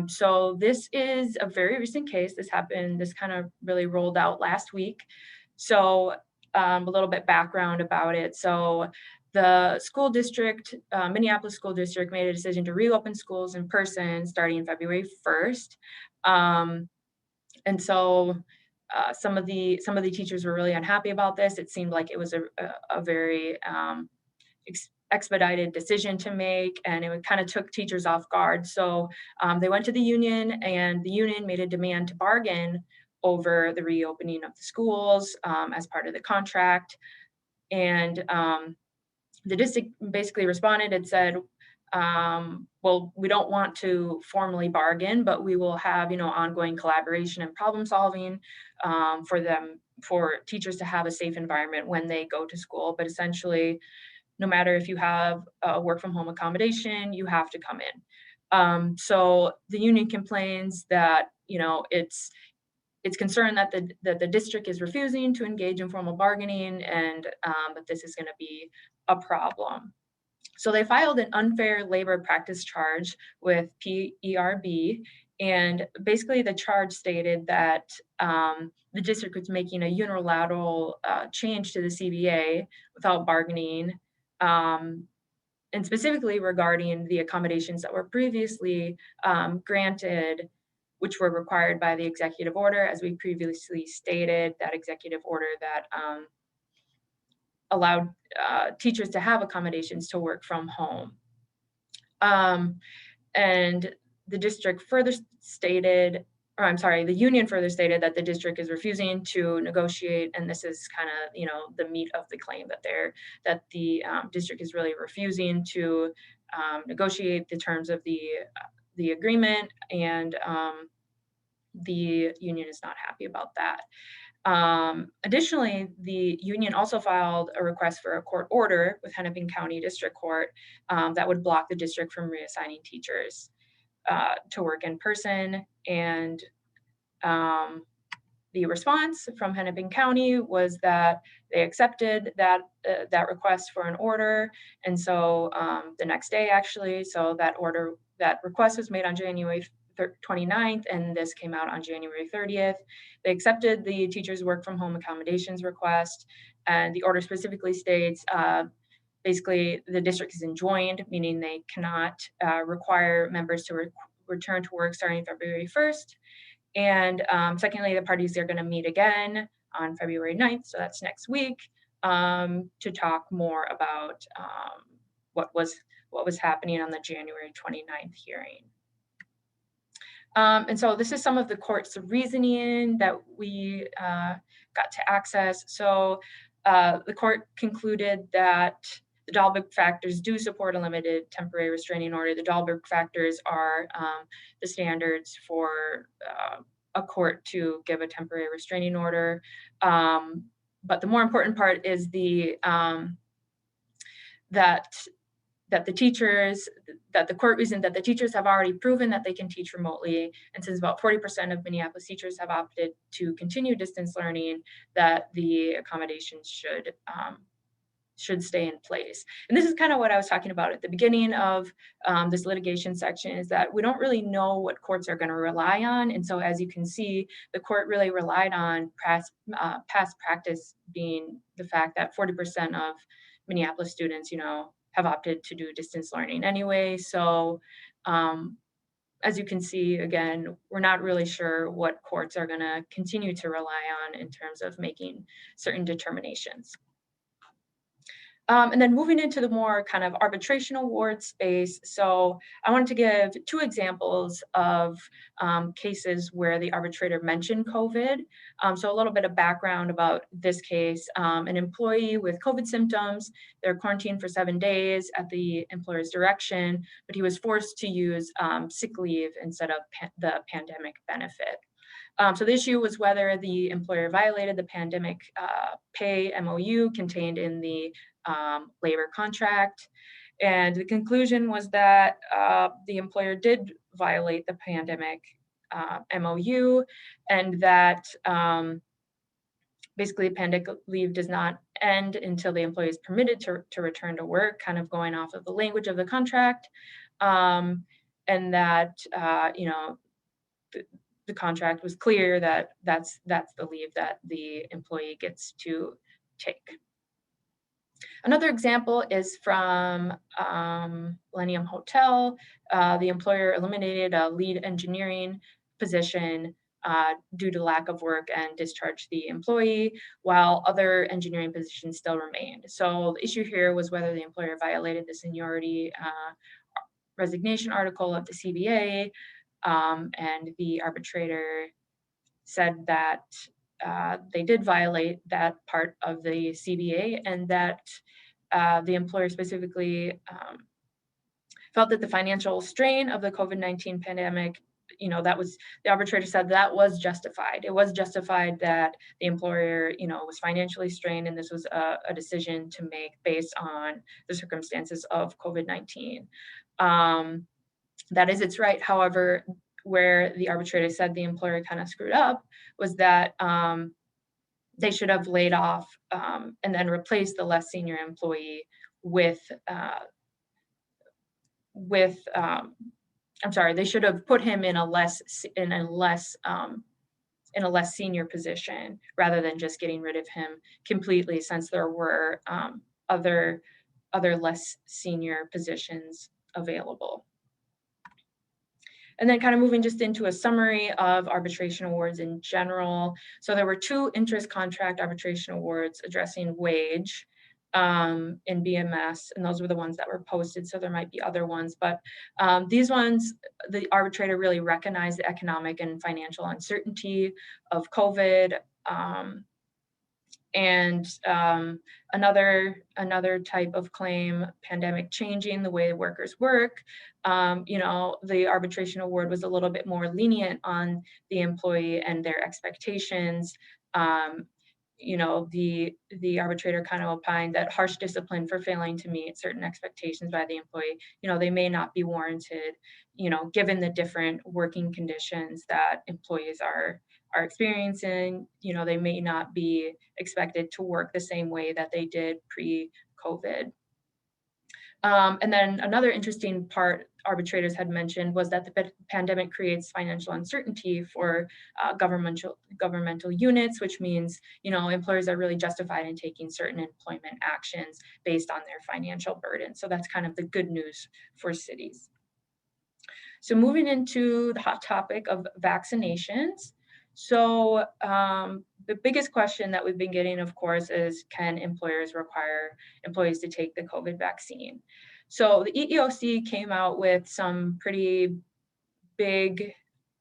So this is a very recent case. This kind of really rolled out last week. So a little bit background about it. So the school district, Minneapolis School District, made a decision to reopen schools in person starting February 1st. And so some of the teachers were really unhappy about this. It seemed like it was a very expedited decision to make, and it kind of took teachers off guard. So they went to the union, and the union made a demand to bargain over the reopening of the schools as part of the contract. And the district basically responded and said, well, we don't want to formally bargain, but we will have, you know, ongoing collaboration and problem solving for teachers to have a safe environment when they go to school. But essentially, no matter if you have a work from home accommodation, you have to come in. So the union complains that, you know, it's concerned that the district is refusing to engage in formal bargaining, and that this is going to be a problem. So they filed an unfair labor practice charge with PERB, and basically the charge stated that the district was making a unilateral change to the CBA without bargaining, and specifically regarding the accommodations that were previously granted, which were required by the executive order, as we previously stated, that executive order that allowed teachers to have accommodations to work from home. And the district further stated, or I'm sorry, the union further stated that the district is refusing to negotiate, and this is kind of, you know, the meat of the claim, that the district is really refusing to negotiate the terms of the agreement, and the union is not happy about that. Additionally, the union also filed a request for a court order with Hennepin County District Court that would block the district from reassigning teachers to work in person. And the response from Hennepin County was that they accepted that request for an order. And so the next day, actually, so that request was made on January 29th, and this came out on January 30th. They accepted the teachers' work from home accommodations request, and the order specifically states basically the district is enjoined, meaning they cannot require members to return to work starting February 1st. And secondly, the parties are going to meet again on February 9th, so that's next week, to talk more about what was happening on the January 29th hearing. And so this is some of the court's reasoning that we got to access. So the court concluded that the Dahlberg factors do support a limited temporary restraining order. The Dahlberg factors are the standards for a court to give a temporary restraining order. But the more important part is that the court reasoned that the teachers have already proven that they can teach remotely. And since about 40% of Minneapolis teachers have opted to continue distance learning, that the accommodations should stay in place. And this is kind of what I was talking about at the beginning of this litigation section, is that we don't really know what courts are going to rely on. And so as you can see, the court really relied on past practice being the fact that 40% of Minneapolis students, have opted to do distance learning anyway. So as you can see, again, we're not really sure what courts are going to continue to rely on in terms of making certain determinations. And then moving into the more kind of arbitration award space. So I wanted to give two examples of cases where the arbitrator mentioned COVID. So a little bit of background about this case. An employee with COVID symptoms, they're quarantined for 7 days at the employer's direction, but he was forced to use sick leave instead of the pandemic benefit. So the issue was whether the employer violated the pandemic pay MOU contained in the labor contract. And the conclusion was that the employer did violate the pandemic MOU, and that basically pandemic leave does not end until the employee is permitted to return to work, kind of going off of the language of the contract. And that, the contract was clear that that's the leave that the employee gets to take. Another example is from Millennium Hotel. The employer eliminated a lead engineering position due to lack of work and discharged the employee, while other engineering positions still remained. So the issue here was whether the employer violated the seniority resignation article of the CBA, and the arbitrator said that they did violate that part of the CBA, and that the employer specifically felt that the financial strain of the COVID-19 pandemic, that was, the arbitrator said that was justified. It was justified that the employer, was financially strained, and this was a decision to make based on the circumstances of COVID-19. That is its right. However, where the arbitrator said the employer kind of screwed up was that they should have laid off and then replaced the less senior employee with they should have put him in a less senior position rather than just getting rid of him completely, since there were other less senior positions available. And then kind of moving just into a summary of arbitration awards in general. So there were 2 interest contract arbitration awards addressing wage in BMS, and those were the ones that were posted. So there might be other ones, but these ones, the arbitrator really recognized the economic and financial uncertainty of COVID. And another type of claim, pandemic changing the way workers work. The arbitration award was a little bit more lenient on the employee and their expectations. The arbitrator kind of opined that harsh discipline for failing to meet certain expectations by the employee, they may not be warranted, given the different working conditions that employees are experiencing. They may not be expected to work the same way that they did pre-COVID. And then another interesting part arbitrators had mentioned was that the pandemic creates financial uncertainty for governmental units, which means, employers are really justified in taking certain employment actions based on their financial burden. So that's kind of the good news for cities. So moving into the hot topic of vaccinations. So the biggest question that we've been getting, of course, is can employers require employees to take the COVID vaccine? So the EEOC came out with some pretty big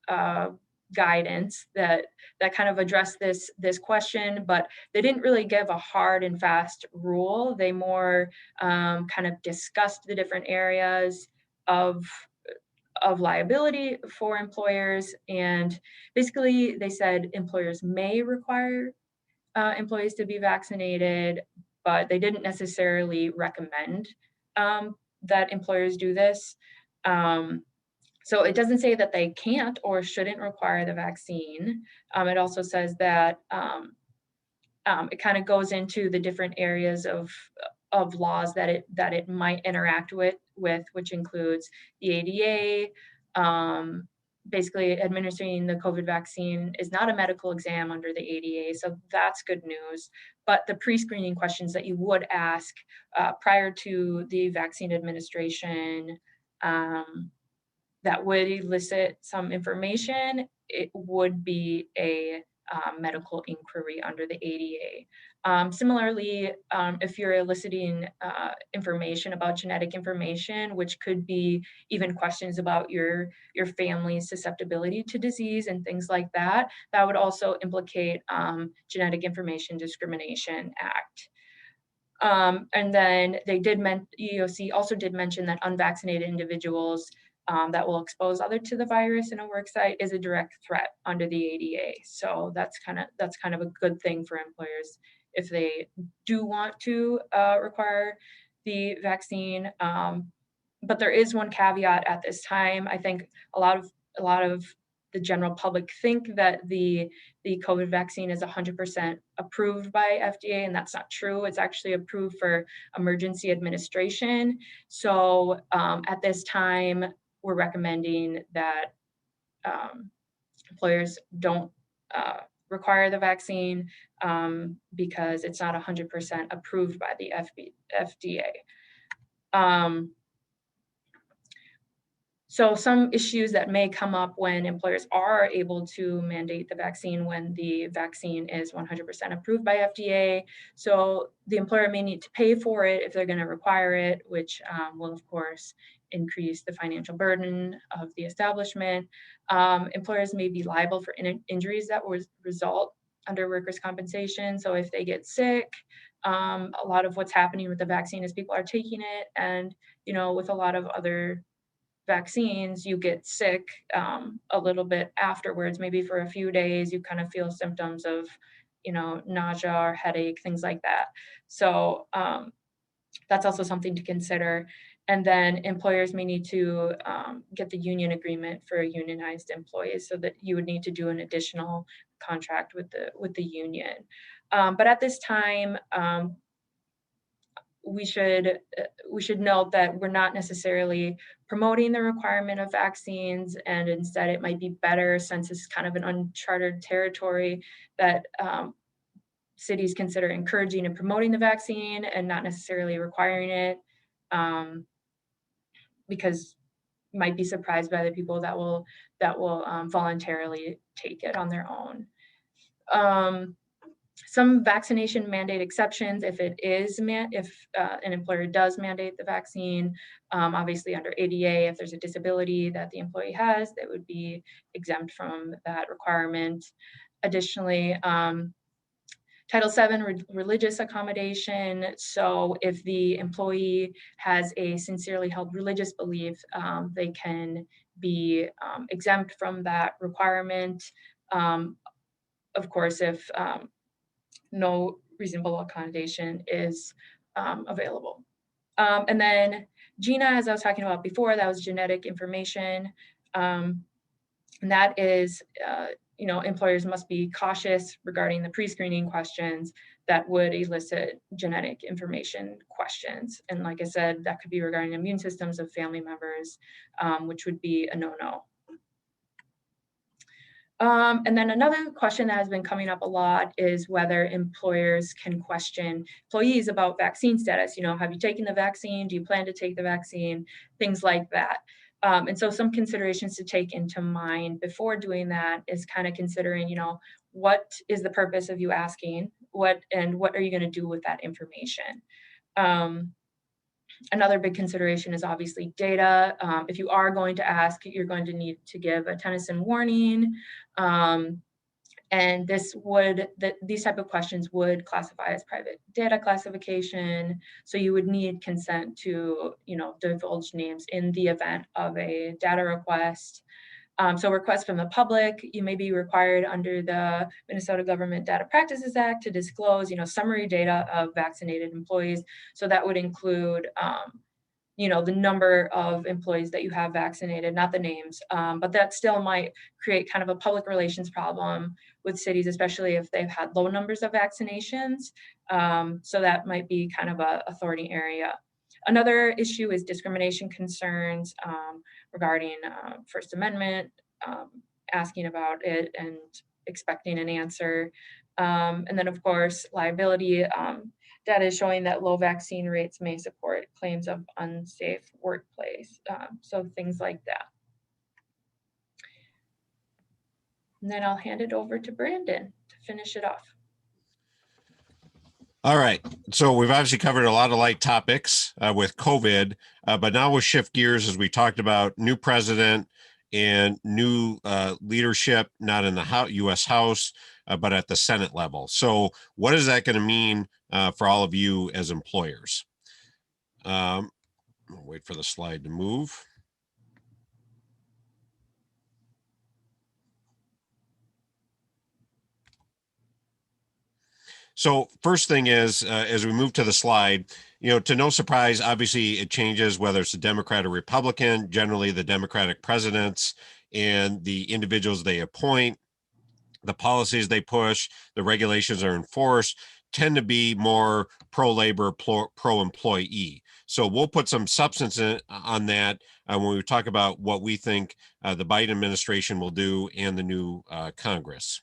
uh, guidance that kind of addressed this question, but they didn't really give a hard and fast rule. They more kind of discussed the different areas of of liability for employers, and basically they said employers may require employees to be vaccinated, but they didn't necessarily recommend that employers do this. Um, so it doesn't say that they can't or shouldn't require the vaccine. It also says that it kind of goes into the different areas of laws that it might interact with, which includes the ADA. Basically, administering the COVID vaccine is not a medical exam under the ADA, so that's good news. But the pre-screening questions that you would ask prior to the vaccine administration, that would elicit some information, it would be a medical inquiry under the ADA. Similarly, if you're eliciting information about genetic information, which could be even questions about your family's susceptibility to disease and things like that, that would also implicate Genetic Information Discrimination Act. And then EEOC also did mention that unvaccinated individuals that will expose others to the virus in a work site is a direct threat under the ADA. So that's kind of a good thing for employers if they do want to require the vaccine. But there is one caveat at this time. I think a lot of the general public think that the COVID vaccine is 100% approved by FDA, and that's not true. It's actually approved for emergency administration. So at this time, we're recommending that employers don't require the vaccine because it's not 100% approved by the FDA. So some issues that may come up when employers are able to mandate the vaccine when the vaccine is 100% approved by FDA. So the employer may need to pay for it if they're going to require it, which will of course increase the financial burden of the establishment. Employers may be liable for injuries that would result under workers' compensation. So if they get sick, a lot of what's happening with the vaccine is people are taking it, and with a lot of other vaccines, you get sick a little bit afterwards, maybe for a few days, you kind of feel symptoms of, nausea or headache, things like that. So that's also something to consider. And then employers may need to get the union agreement for unionized employees, so that you would need to do an additional contract with the union. But at this time, we should note that we're not necessarily promoting the requirement of vaccines, and instead it might be better, since it's kind of an uncharted territory, that cities consider encouraging and promoting the vaccine and not necessarily requiring it, because you might be surprised by the people that will voluntarily take it on their own. Some vaccination mandate exceptions, if an employer does mandate the vaccine, obviously under ADA, if there's a disability that the employee has, that would be exempt from that requirement. Additionally, Title VII, religious accommodation. So if the employee has a sincerely held religious belief, they can be exempt from that requirement. Of course, if no reasonable accommodation is available. And then GINA, as I was talking about before, that was genetic information. And that is, employers must be cautious regarding the pre-screening questions that would elicit genetic information questions. And like I said, that could be regarding immune systems of family members, which would be a no-no. And then another question that has been coming up a lot is whether employers can question employees about vaccine status. Have you taken the vaccine? Do you plan to take the vaccine? Things like that. And so some considerations to take into mind before doing that is kind of considering, what is the purpose of you asking? What are you going to do with that information? Um, Another big consideration is obviously data. If you are going to ask, you're going to need to give a tenancy warning. And these type of questions would classify as private data classification. So you would need consent to, divulge names in the event of a data request. So requests from the public, you may be required under the Minnesota Government Data Practices Act to disclose, summary data of vaccinated employees. So that would include, the number of employees that you have vaccinated, not the names. But that still might create kind of a public relations problem with cities, especially if they've had low numbers of vaccinations. So that might be kind of a thorny area. Another issue is discrimination concerns regarding First Amendment, asking about it and expecting an answer. And then, of course, liability. Data is showing that low vaccine rates may support claims of unsafe workplace. So things like that. And then I'll hand it over to Brandon to finish it off. All right. So we've obviously covered a lot of light topics with COVID, but now we'll shift gears as we talked about new president and new leadership, not in the U.S. House, but at the Senate level. So what is that going to mean for all of you as employers? I'll wait for the slide to move. So first thing is, as we move to the slide, to no surprise, obviously it changes whether it's a Democrat or Republican, generally the Democratic presidents and the individuals they appoint, the policies they push, the regulations are enforced, tend to be more pro-labor, pro-employee. So we'll put some substance on that when we talk about what we think the Biden administration will do and the new Congress.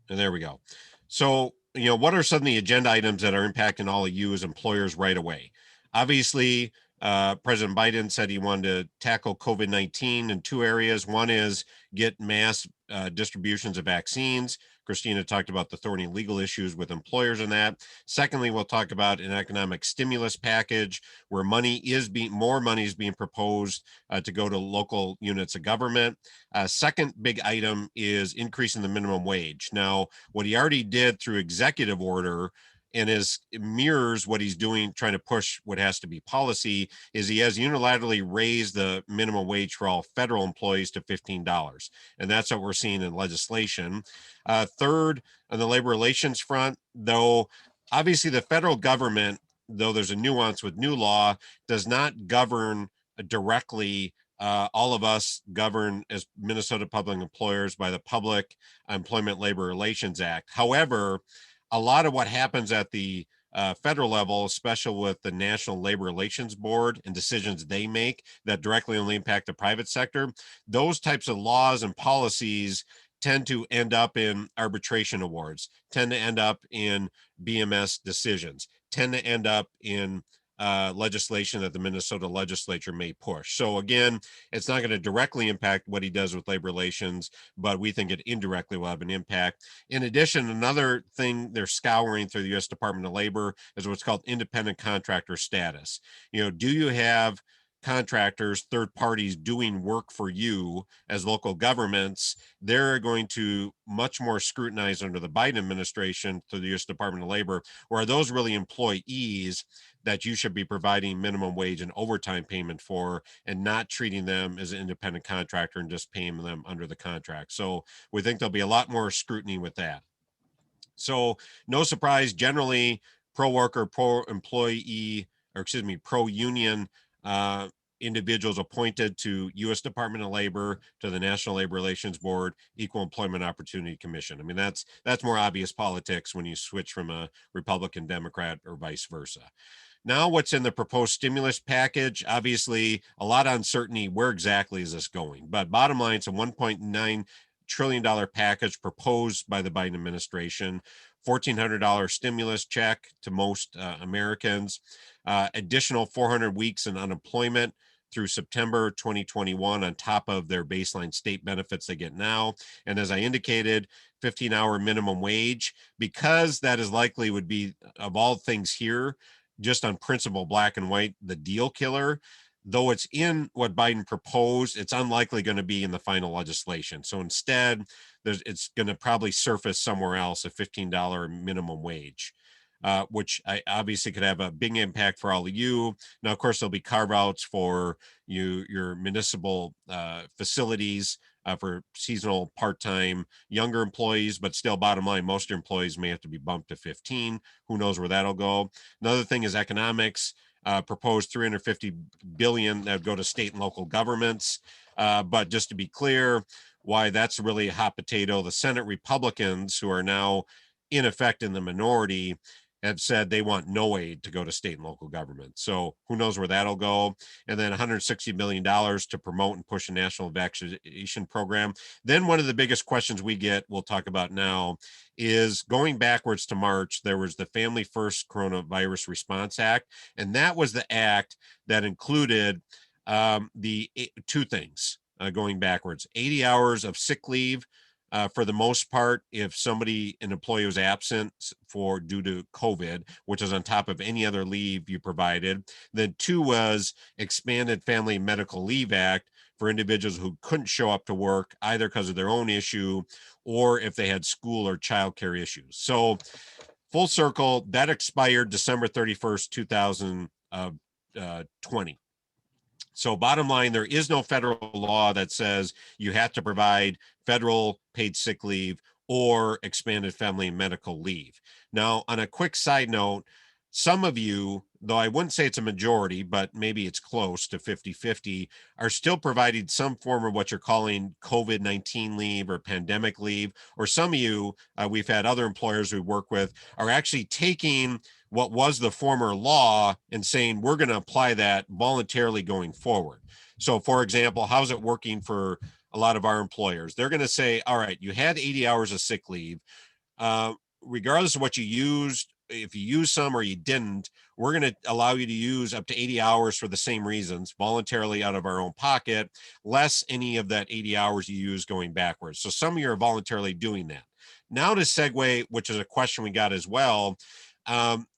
And there we go. So, what are some of the agenda items that are impacting all of you as employers right away? Obviously, President Biden said he wanted to tackle COVID-19 in two areas. One is get mass distributions of vaccines. Christina talked about the thorny legal issues with employers in that. Secondly, we'll talk about an economic stimulus package where more money is being proposed to go to local units of government. Second big item is increasing the minimum wage. Now, what he already did through executive order and mirrors what he's doing, trying to push what has to be policy, is he has unilaterally raised the minimum wage for all federal employees to $15. And that's what we're seeing in legislation. Third, on the labor relations front, though, obviously the federal government, though there's a nuance with new law, does not govern directly. All of us govern as Minnesota public employers by the Public Employment Labor Relations Act. However, a lot of what happens at the federal level, especially with the National Labor Relations Board and decisions they make that directly only impact the private sector, those types of laws and policies tend to end up in arbitration awards, tend to end up in BMS decisions, tend to end up in legislation that the Minnesota legislature may push. So again, it's not going to directly impact what he does with labor relations, but we think it indirectly will have an impact. In addition, another thing they're scouring through the U.S. Department of Labor is what's called independent contractor status. Do you have contractors, third parties doing work for you as local governments? They're going to much more scrutinize under the Biden administration through the U.S. Department of Labor, or are those really employees that you should be providing minimum wage and overtime payment for, and not treating them as an independent contractor and just paying them under the contract? So we think there'll be a lot more scrutiny with that. So no surprise, generally pro-worker, pro-employee, or excuse me, pro-union individuals appointed to U.S. Department of Labor, to the National Labor Relations Board, Equal Employment Opportunity Commission. I mean, that's more obvious politics when you switch from a Republican, Democrat, or vice versa. Now, what's in the proposed stimulus package? Obviously, a lot of uncertainty. Where exactly is this going? But bottom line, it's a $1.9 trillion package proposed by the Biden administration. $1,400 stimulus check to most Americans, additional 400 weeks in unemployment through September 2021 on top of their baseline state benefits they get now. And as I indicated, 15-hour minimum wage, because that is likely would be, of all things here, just on principle, black and white, the deal killer. Though it's in what Biden proposed, it's unlikely going to be in the final legislation. So instead, it's going to probably surface somewhere else, a $15 minimum wage, which I obviously could have a big impact for all of you. Now, of course, there'll be carve outs for your municipal facilities, for seasonal, part-time, younger employees, but still, bottom line, most of your employees may have to be bumped to 15. Who knows where that'll go? Another thing is economics. Proposed 350 billion that would go to state and local governments. But just to be clear, why that's really a hot potato, the Senate Republicans, who are now in effect in the minority, have said they want no aid to go to state and local government. So who knows where that'll go? And then $160 million to promote and push a national vaccination program. Then one of the biggest questions we get, we'll talk about now, is going backwards to March, there was the Family First Coronavirus Response Act, and that was the act that included the two things going backwards: 80 hours of sick leave for the most part, if an employee was absent due to COVID, which is on top of any other leave you provided. Then two was expanded Family Medical Leave Act for individuals who couldn't show up to work either because of their own issue or if they had school or childcare issues. So full circle, that expired December 31st, 2020. So bottom line, there is no federal law that says you have to provide federal paid sick leave or expanded family and medical leave. Now, on a quick side note, some of you, though I wouldn't say it's a majority, but maybe it's close to 50-50, are still providing some form of what you're calling COVID-19 leave or pandemic leave. Or some of you, we've had other employers we work with, are actually taking what was the former law and saying, we're going to apply that voluntarily going forward. So for example, how's it working for a lot of our employers? They're going to say, all right, you had 80 hours of sick leave. Regardless of what you used, if you use some or you didn't, we're going to allow you to use up to 80 hours for the same reasons, voluntarily out of our own pocket, less any of that 80 hours you use going backwards. So some of you are voluntarily doing that. Now to segue, which is a question we got as well,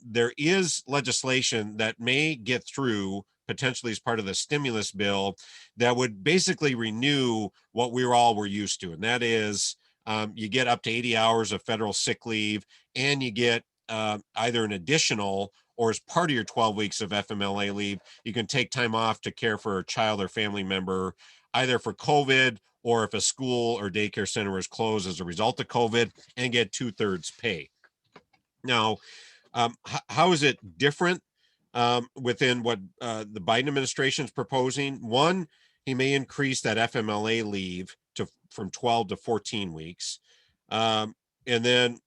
there is legislation that may get through potentially as part of the stimulus bill that would basically renew what we all were used to. And that is you get up to 80 hours of federal sick leave, and you get either an additional or as part of your 12 weeks of FMLA leave, you can take time off to care for a child or family member, either for COVID or if a school or daycare center is closed as a result of COVID, and get 2/3 pay. Now, how is it different within what the Biden administration is proposing? One, he may increase that FMLA leave from 12 to 14 weeks. And then,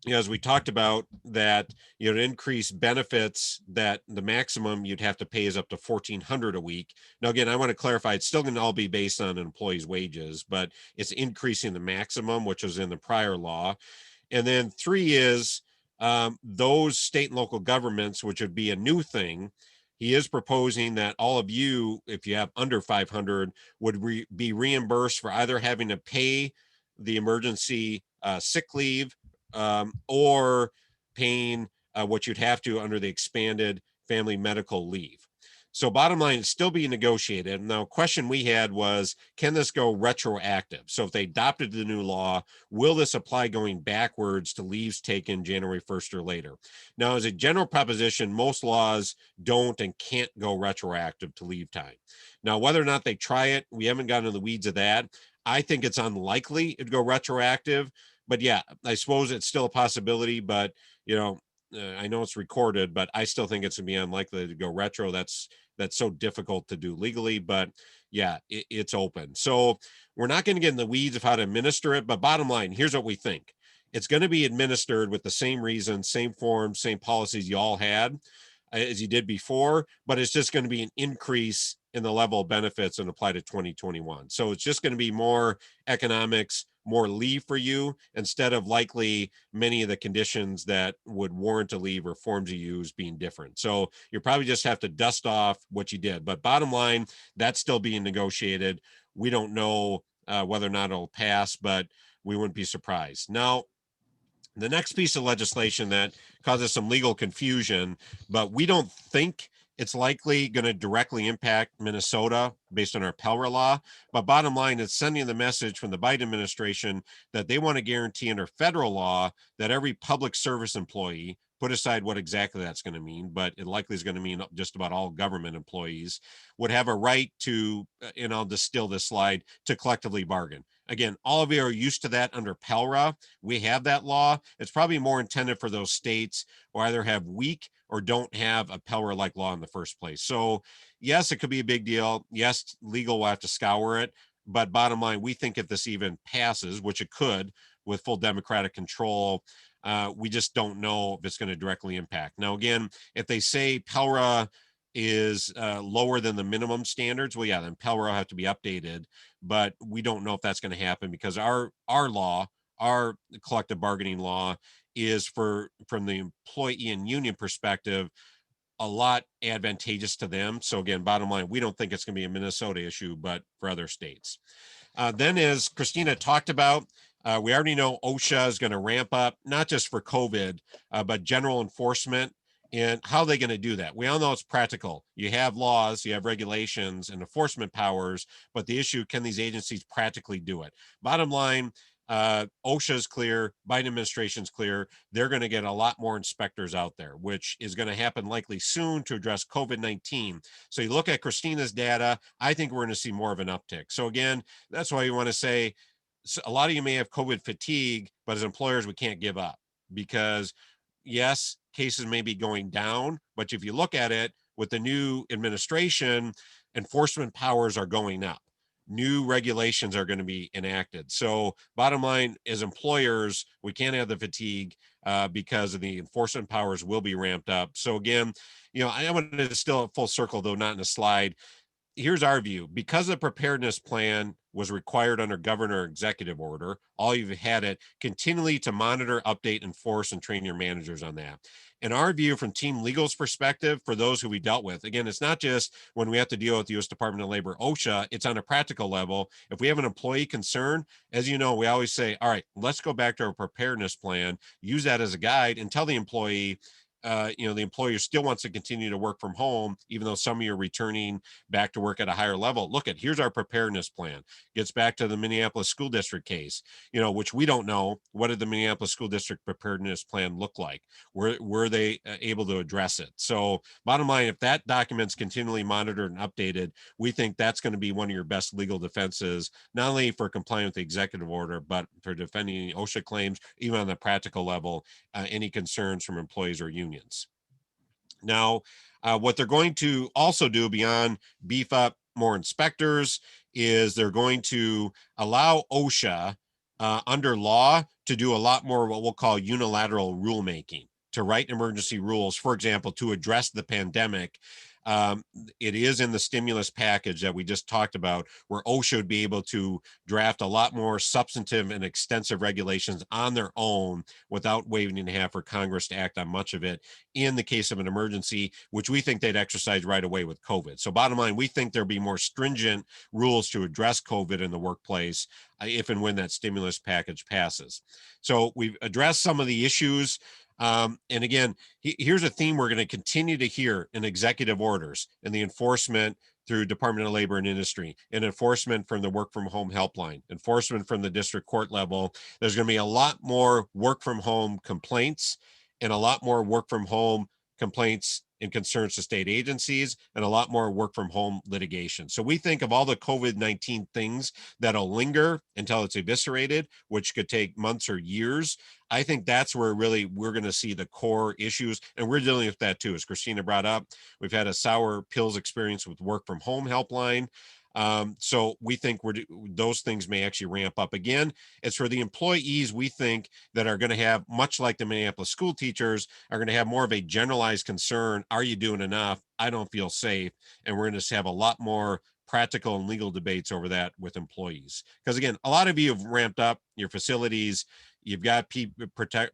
as we talked about, that increase benefits, that the maximum you'd have to pay is up to $1,400 a week. Now, again, I want to clarify, it's still going to all be based on an employee's wages, but it's increasing the maximum, which was in the prior law. And then three is those state and local governments, which would be a new thing. He is proposing that all of you, if you have under 500, would be reimbursed for either having to pay the emergency sick leave or paying what you'd have to under the expanded family medical leave. So bottom line, it's still being negotiated. Now, a question we had was, can this go retroactive? So if they adopted the new law, will this apply going backwards to leaves taken January 1st or later? Now, as a general proposition, most laws don't and can't go retroactive to leave time. Now, whether or not they try it, we haven't gotten into the weeds of that. I think it's unlikely it'd go retroactive, but yeah, I suppose it's still a possibility, but I know it's recorded, but I still think it's gonna be unlikely to go retro. That's so difficult to do legally, but yeah, it's open. So we're not going to get in the weeds of how to administer it, but bottom line, here's what we think. It's going to be administered with the same reasons, same forms, same policies you all had as you did before, but it's just going to be an increase in the level of benefits and apply to 2021. So it's just going to be more economics, more leave for you instead of likely many of the conditions that would warrant a leave or forms you use being different. So you probably just have to dust off what you did. But bottom line, that's still being negotiated. We don't know whether or not it'll pass, but we wouldn't be surprised. Now, the next piece of legislation that causes some legal confusion, but we don't think it's likely going to directly impact Minnesota based on our Pellra law. But bottom line, it's sending the message from the Biden administration that they want to guarantee under federal law that every public service employee, put aside what exactly that's going to mean, but it likely is going to mean just about all government employees, would have a right to, and I'll distill this slide, to collectively bargain. Again, all of you are used to that under Pellra. We have that law. It's probably more intended for those states who either have weak or don't have a Pellra-like law in the first place. So yes, it could be a big deal. Yes, legal will have to scour it. But bottom line, we think if this even passes, which it could with full Democratic control, we just don't know if it's going to directly impact. Now, again, if they say Pellra is lower than the minimum standards, well, yeah, then Pellra will have to be updated. But we don't know if that's going to happen because our law, our collective bargaining law, is from the employee and union perspective a lot advantageous to them. So again, bottom line, we don't think it's going to be a Minnesota issue, but for other states. Then, as Christina talked about, we already know OSHA is going to ramp up, not just for COVID, but general enforcement. And how are they going to do that? We all know it's practical. You have laws, you have regulations and enforcement powers, but the issue, can these agencies practically do it? Bottom line, OSHA is clear, Biden administration is clear. They're going to get a lot more inspectors out there, which is going to happen likely soon to address COVID-19. So you look at Christina's data, I think we're going to see more of an uptick. So again, that's why you want to say, so a lot of you may have COVID fatigue, but as employers, we can't give up because yes, cases may be going down, but if you look at it with the new administration, enforcement powers are going up. New regulations are going to be enacted. So bottom line, as employers, we can't have the fatigue because of the enforcement powers will be ramped up. So again, I want to distill it full circle, though not in a slide. Here's our view. Because the preparedness plan was required under governor executive order, all you've had it continually to monitor, update, enforce, and train your managers on that. In our view, from Team Legal's perspective, for those who we dealt with, again, it's not just when we have to deal with the U.S. Department of Labor, OSHA, it's on a practical level. If we have an employee concern, as you know, we always say, all right, let's go back to our preparedness plan, use that as a guide, and tell the employee, the employer still wants to continue to work from home, even though some of you are returning back to work at a higher level. Look at, here's our preparedness plan. Gets back to the Minneapolis school district case, which we don't know. What did the Minneapolis school district preparedness plan look like? Were they able to address it? So bottom line, if that document's continually monitored and updated, we think that's going to be one of your best legal defenses, not only for complying with the executive order, but for defending OSHA claims, even on the practical level, any concerns from employees or unions. Now, what they're going to also do beyond beef up more inspectors is they're going to allow OSHA under law to do a lot more what we'll call unilateral rulemaking, to write emergency rules, for example, to address the pandemic. It is in the stimulus package that we just talked about, where OSHA would be able to draft a lot more substantive and extensive regulations on their own without waiting to have for Congress to act on much of it in the case of an emergency, which we think they'd exercise right away with COVID. So bottom line, we think there'll be more stringent rules to address COVID in the workplace if and when that stimulus package passes. So we've addressed some of the issues. And again, here's a theme we're going to continue to hear in executive orders and the enforcement through Department of Labor and Industry, and enforcement from the work from home helpline, enforcement from the district court level. There's going to be a lot more work from home complaints and a lot more work from home complaints and concerns to state agencies, and a lot more work from home litigation. So we think of all the COVID-19 things that'll linger until it's eviscerated, which could take months or years. I think that's where really we're going to see the core issues. And we're dealing with that too. As Christina brought up, we've had a sour pills experience with work from home helpline. So we think those things may actually ramp up again. It's for the employees, we think, that are going to have, much like the Minneapolis school teachers, are going to have more of a generalized concern. Are you doing enough? I don't feel safe. And we're going to have a lot more practical and legal debates over that with employees. Because again, a lot of you have ramped up your facilities. You've got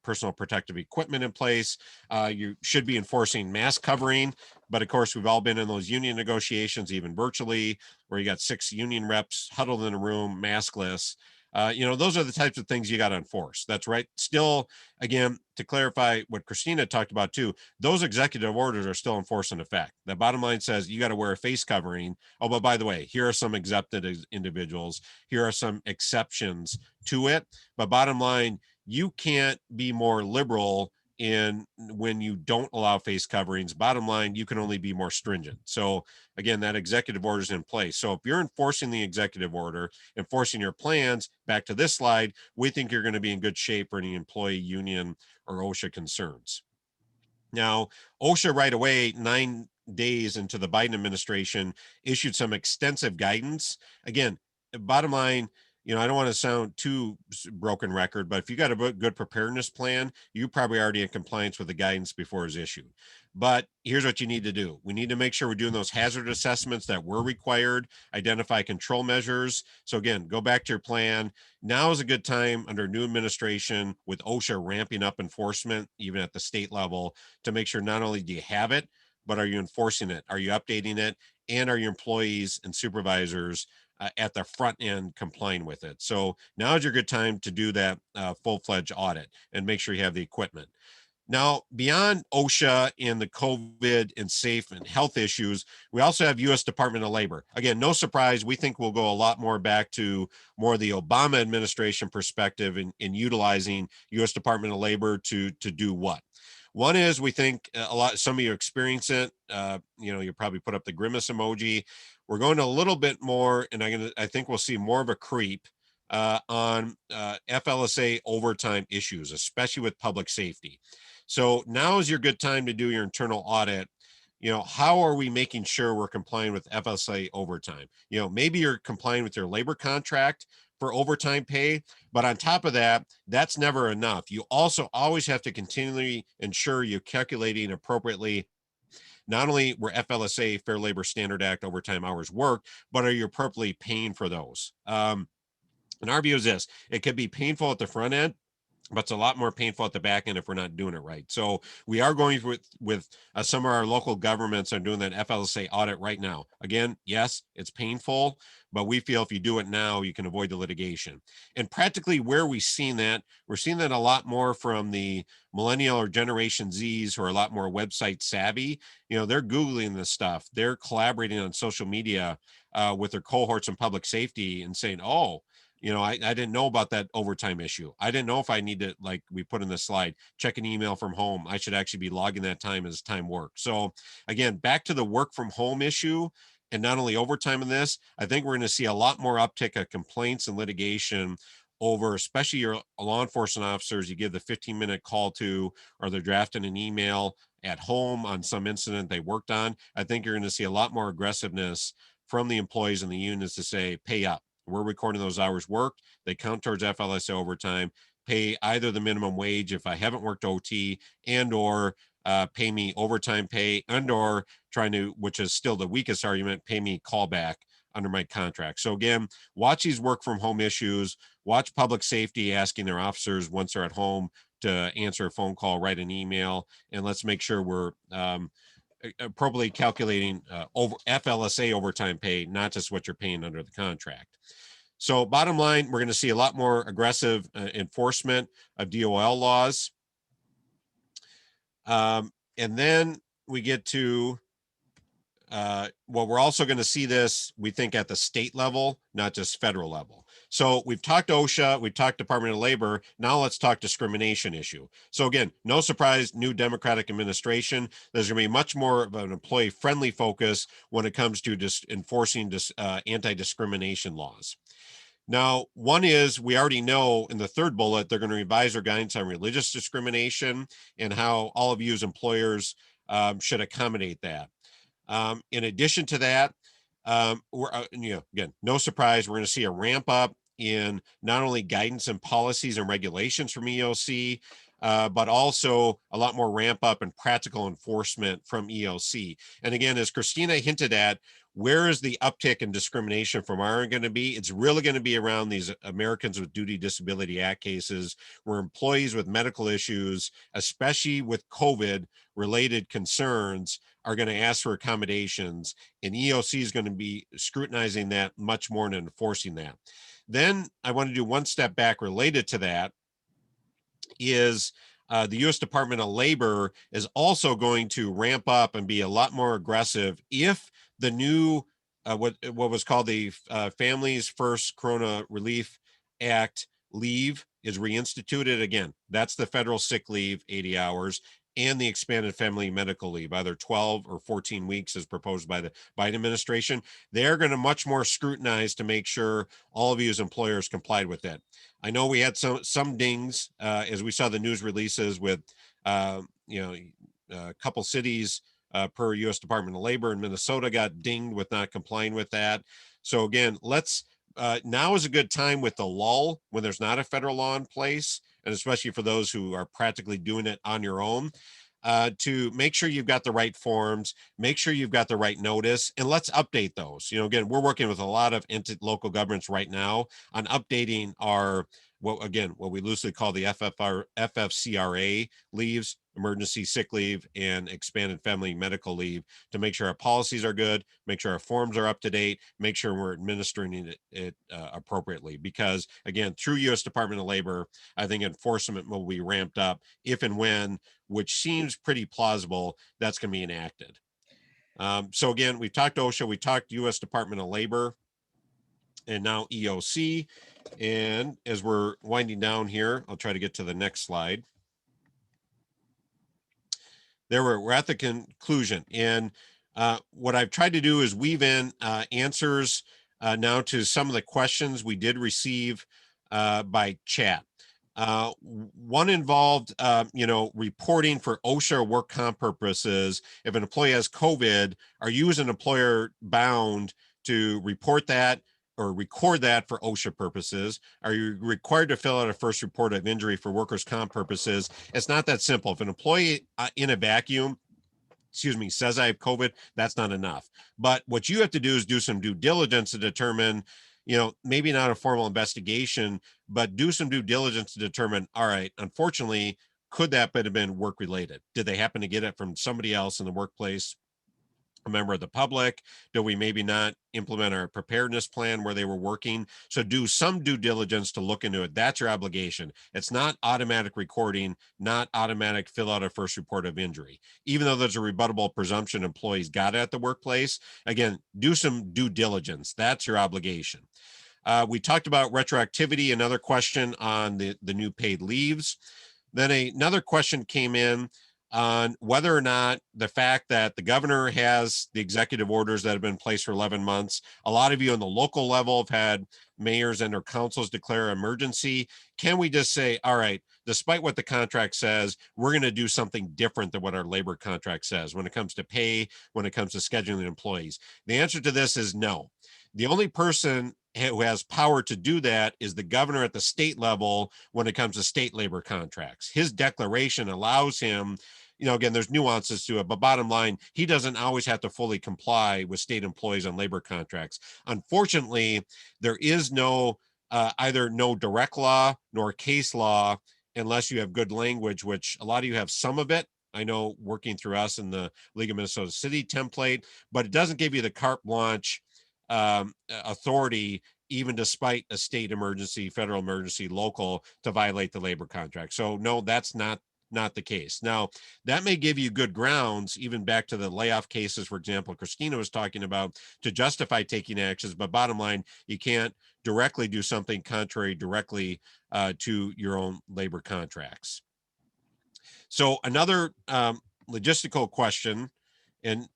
personal protective equipment in place. You should be enforcing mask covering. But of course, we've all been in those union negotiations, even virtually, where you got 6 union reps huddled in a room, maskless. Those are the types of things you got to enforce. That's right. Still, again, to clarify what Christina talked about too, those executive orders are still in force in effect. The bottom line says you got to wear a face covering. Oh, but by the way, here are some exempted individuals. Here are some exceptions to it. But bottom line, you can't be more liberal in when you don't allow face coverings. Bottom line, you can only be more stringent. So again, that executive order is in place. So if you're enforcing the executive order, enforcing your plans, back to this slide, we think you're going to be in good shape for any employee union or OSHA concerns. Now, OSHA right away, 9 days into the Biden administration, issued some extensive guidance. Again, bottom line, I don't want to sound too broken record, but if you got a good preparedness plan, you probably already in compliance with the guidance before it's issued. But here's what you need to do. We need to make sure we're doing those hazard assessments that were required, identify control measures. So again, go back to your plan. Now is a good time under new administration with OSHA ramping up enforcement, even at the state level, to make sure not only do you have it, but are you enforcing it? Are you updating it? And are your employees and supervisors at the front end complying with it? So now is your good time to do that full-fledged audit and make sure you have the equipment. Now, beyond OSHA and the COVID and safe and health issues, we also have U.S. Department of Labor. Again, no surprise, we think we'll go a lot more back to more of the Obama administration perspective in utilizing U.S. Department of Labor to do what? One is we think some of you experience it. You probably put up the grimace emoji. We're going a little bit more, and I think we'll see more of a creep on FLSA overtime issues, especially with public safety. So now is your good time to do your internal audit. How are we making sure we're complying with FLSA overtime? Maybe you're complying with your labor contract for overtime pay, but on top of that, that's never enough. You also always have to continually ensure you're calculating appropriately not only were FLSA, Fair Labor Standard Act overtime hours worked, but are you appropriately paying for those? And our view is this: it could be painful at the front end, but it's a lot more painful at the back end if we're not doing it right. So we are going with some of our local governments are doing that FLSA audit right now. Again, yes, it's painful, but we feel if you do it now, you can avoid the litigation. And practically where we're seeing that a lot more from the millennial or Generation Zs who are a lot more website savvy. They're Googling this stuff. They're collaborating on social media with their cohorts in public safety and saying, oh, I didn't know about that overtime issue. I didn't know if I need to, like we put in the slide, check an email from home. I should actually be logging that time as time work. So again, back to the work from home issue and not only overtime in this, I think we're going to see a lot more uptick of complaints and litigation over, especially your law enforcement officers you give the 15-minute call to, or they're drafting an email at home on some incident they worked on. I think you're going to see a lot more aggressiveness from the employees and the unions to say, pay up. We're recording those hours worked. They count towards FLSA overtime. Pay either the minimum wage if I haven't worked OT, and or pay me overtime pay, and or trying to, which is still the weakest argument, pay me callback under my contract. So again, watch these work from home issues. Watch public safety asking their officers once they're at home to answer a phone call, write an email, and let's make sure we're appropriately calculating over FLSA overtime pay, not just what you're paying under the contract. So bottom line, we're going to see a lot more aggressive enforcement of DOL laws. And then we get to we're also going to see this, we think, at the state level, not just federal level. So we've talked OSHA, we've talked Department of Labor. Now let's talk discrimination issue. So again, no surprise, new Democratic administration. There's going to be much more of an employee-friendly focus when it comes to enforcing anti-discrimination laws. Now, one is, we already know in the third bullet, they're going to revise their guidance on religious discrimination and how all of you as employers should accommodate that. In addition to that, again, no surprise, we're going to see a ramp up in not only guidance and policies and regulations from EOC, but also a lot more ramp up in practical enforcement from EOC. And again, as Christina hinted at, where is the uptick in discrimination from our going to be? It's really going to be around these Americans with Duty Disability Act cases where employees with medical issues, especially with COVID related concerns, are going to ask for accommodations, and EOC is going to be scrutinizing that much more and enforcing that. Then I want to do one step back related to that is the U.S. Department of Labor is also going to ramp up and be a lot more aggressive if the new what was called the Families First Corona Relief Act leave is reinstituted again. That's the federal sick leave, 80 hours, and the expanded family medical leave, either 12 or 14 weeks as proposed by the Biden administration. They're going to much more scrutinize to make sure all of you as employers complied with that. I know we had some dings as we saw the news releases with a couple cities per U.S. Department of Labor in Minnesota got dinged with not complying with that. So again, now is a good time with the lull when there's not a federal law in place, and especially for those who are practically doing it on your own, to make sure you've got the right forms, make sure you've got the right notice, and let's update those. Again, we're working with a lot of local governments right now on updating our what we loosely call the FFCRA leaves, emergency sick leave and expanded family medical leave, to make sure our policies are good, make sure our forms are up to date, make sure we're administering it appropriately. Because again, through U.S. Department of Labor, I think enforcement will be ramped up if and when, which seems pretty plausible, that's going to be enacted. So again, we talked OSHA, we talked U.S. Department of Labor, and now EOC. And as we're winding down here, I'll try to get to the next slide. There we're at the conclusion. And what I've tried to do is weave in answers now to some of the questions we did receive by chat. One involved, reporting for OSHA or work comp purposes. If an employee has COVID, are you as an employer bound to report that or record that for OSHA purposes? Are you required to fill out a first report of injury for workers' comp purposes? It's not that simple. If an employee in a vacuum says I have COVID, that's not enough. But what you have to do is do some due diligence to determine, maybe not a formal investigation, but do some due diligence to determine, all right, unfortunately, could that have been work related? Did they happen to get it from somebody else in the workplace? A member of the public? Do we maybe not implement our preparedness plan where they were working? So do some due diligence to look into it. That's your obligation. It's not automatic recording, not automatic fill out a first report of injury. Even though there's a rebuttable presumption employees got it at the workplace, again, do some due diligence. That's your obligation. We talked about retroactivity, another question on the new paid leaves. Then another question came in on whether or not the fact that the governor has the executive orders that have been in place for 11 months, a lot of you on the local level have had mayors and or councils declare emergency. Can we just say, all right, despite what the contract says, we're going to do something different than what our labor contract says when it comes to pay, when it comes to scheduling employees? The answer to this is no. The only person who has power to do that is the governor at the state level when it comes to state labor contracts. His declaration allows him, again, there's nuances to it, but bottom line, he doesn't always have to fully comply with state employees on labor contracts. Unfortunately, there is either no direct law nor case law unless you have good language, which a lot of you have some of it. I know working through us in the League of Minnesota City template, but it doesn't give you the carte blanche authority, even despite a state emergency, federal emergency, local, to violate the labor contract. So no, that's not the case. Now, that may give you good grounds, even back to the layoff cases, for example, Christina was talking about, to justify taking actions. But bottom line, you can't directly do something contrary directly to your own labor contracts. So another logistical question, and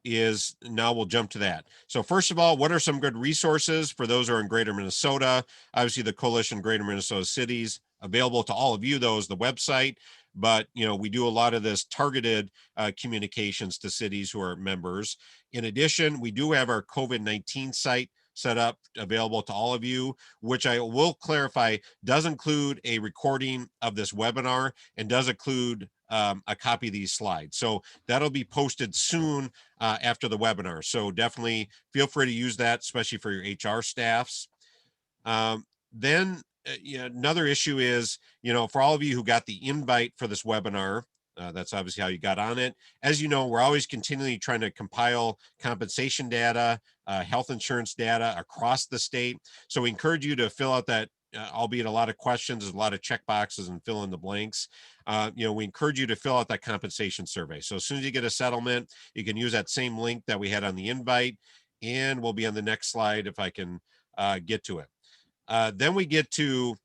is now we'll jump to that. So first of all, what are some good resources for those who are in Greater Minnesota? Obviously, the Coalition Greater Minnesota Cities, available to all of you, those the website, but we do a lot of this targeted communications to cities who are members. In addition, we do have our COVID-19 site set up available to all of you, which I will clarify does include a recording of this webinar and does include a copy of these slides. So that'll be posted soon after the webinar. So definitely feel free to use that, especially for your HR staffs. Then another issue is, for all of you who got the invite for this webinar, that's obviously how you got on it. As you know, we're always continually trying to compile compensation data, health insurance data across the state. So we encourage you to fill out that, albeit a lot of questions, there's a lot of check boxes and fill in the blanks. We encourage you to fill out that compensation survey. So as soon as you get a settlement, you can use that same link that we had on the invite, and we'll be on the next slide if I can get to it. Then we get to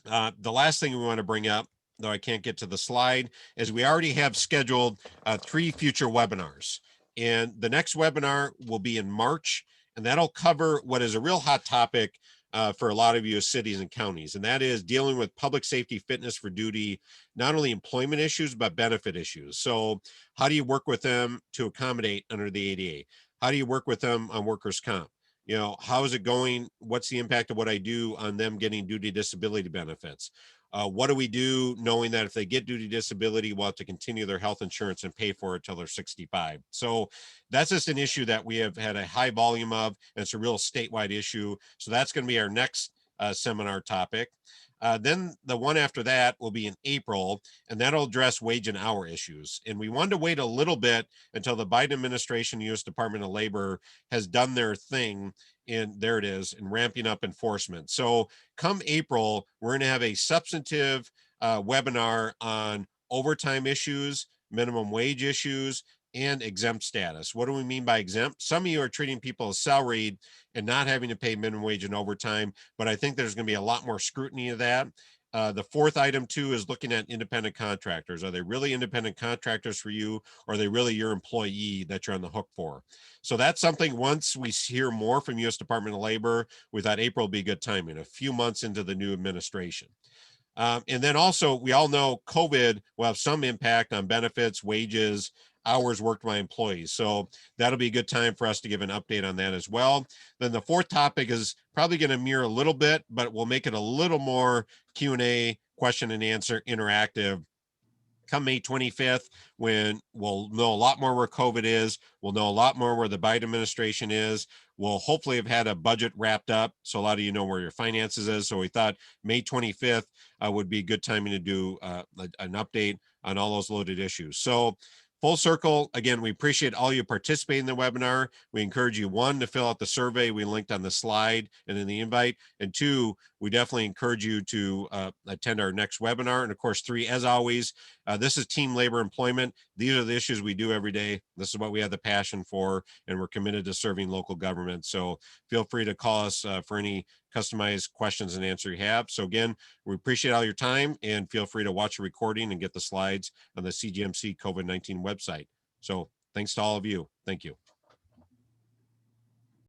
the last thing we want to bring up, though I can't get to the slide, is we already have scheduled 3 future webinars. And the next webinar will be in March, and that'll cover what is a real hot topic for a lot of you as cities and counties, and that is dealing with public safety fitness for duty, not only employment issues, but benefit issues. So how do you work with them to accommodate under the ADA? How do you work with them on workers' comp? How is it going? What's the impact of what I do on them getting duty disability benefits? What do we do knowing that if they get duty disability, we'll have to continue their health insurance and pay for it till they're 65? So that's just an issue that we have had a high volume of, and it's a real statewide issue. So that's going to be our next seminar topic. Then the one after that will be in April, and that'll address wage and hour issues. And we wanted to wait a little bit until the Biden administration, U.S. Department of Labor, has done their thing, and there it is, in ramping up enforcement. So come April, we're going to have a substantive webinar on overtime issues, minimum wage issues, and exempt status. What do we mean by exempt? Some of you are treating people as salaried and not having to pay minimum wage and overtime, but I think there's going to be a lot more scrutiny of that. The fourth item too is looking at independent contractors. Are they really independent contractors for you, or are they really your employee that you're on the hook for? So that's something, once we hear more from U.S. Department of Labor, we thought April would be good timing, a few months into the new administration. And then also, we all know COVID will have some impact on benefits, wages, hours worked by employees. So that'll be a good time for us to give an update on that as well. Then the fourth topic is probably going to mirror a little bit, but we'll make it a little more Q&A, question and answer, interactive. Come May 25th, when we'll know a lot more where COVID is, we'll know a lot more where the Biden administration is. We'll hopefully have had a budget wrapped up, so a lot of you know where your finances is. So we thought May 25th would be a good timing to do an update on all those loaded issues. So full circle, again, we appreciate all you participating in the webinar. We encourage you, 1, to fill out the survey we linked on the slide and in the invite, and 2, we definitely encourage you to attend our next webinar. And of course, 3, as always, this is team labor employment. These are the issues we do every day. This is what we have the passion for, and we're committed to serving local government. So feel free to call us for any customized questions and answer you have. So again, we appreciate all your time, and feel free to watch the recording and get the slides on the CGMC COVID-19 website. So thanks to all of you. Thank you.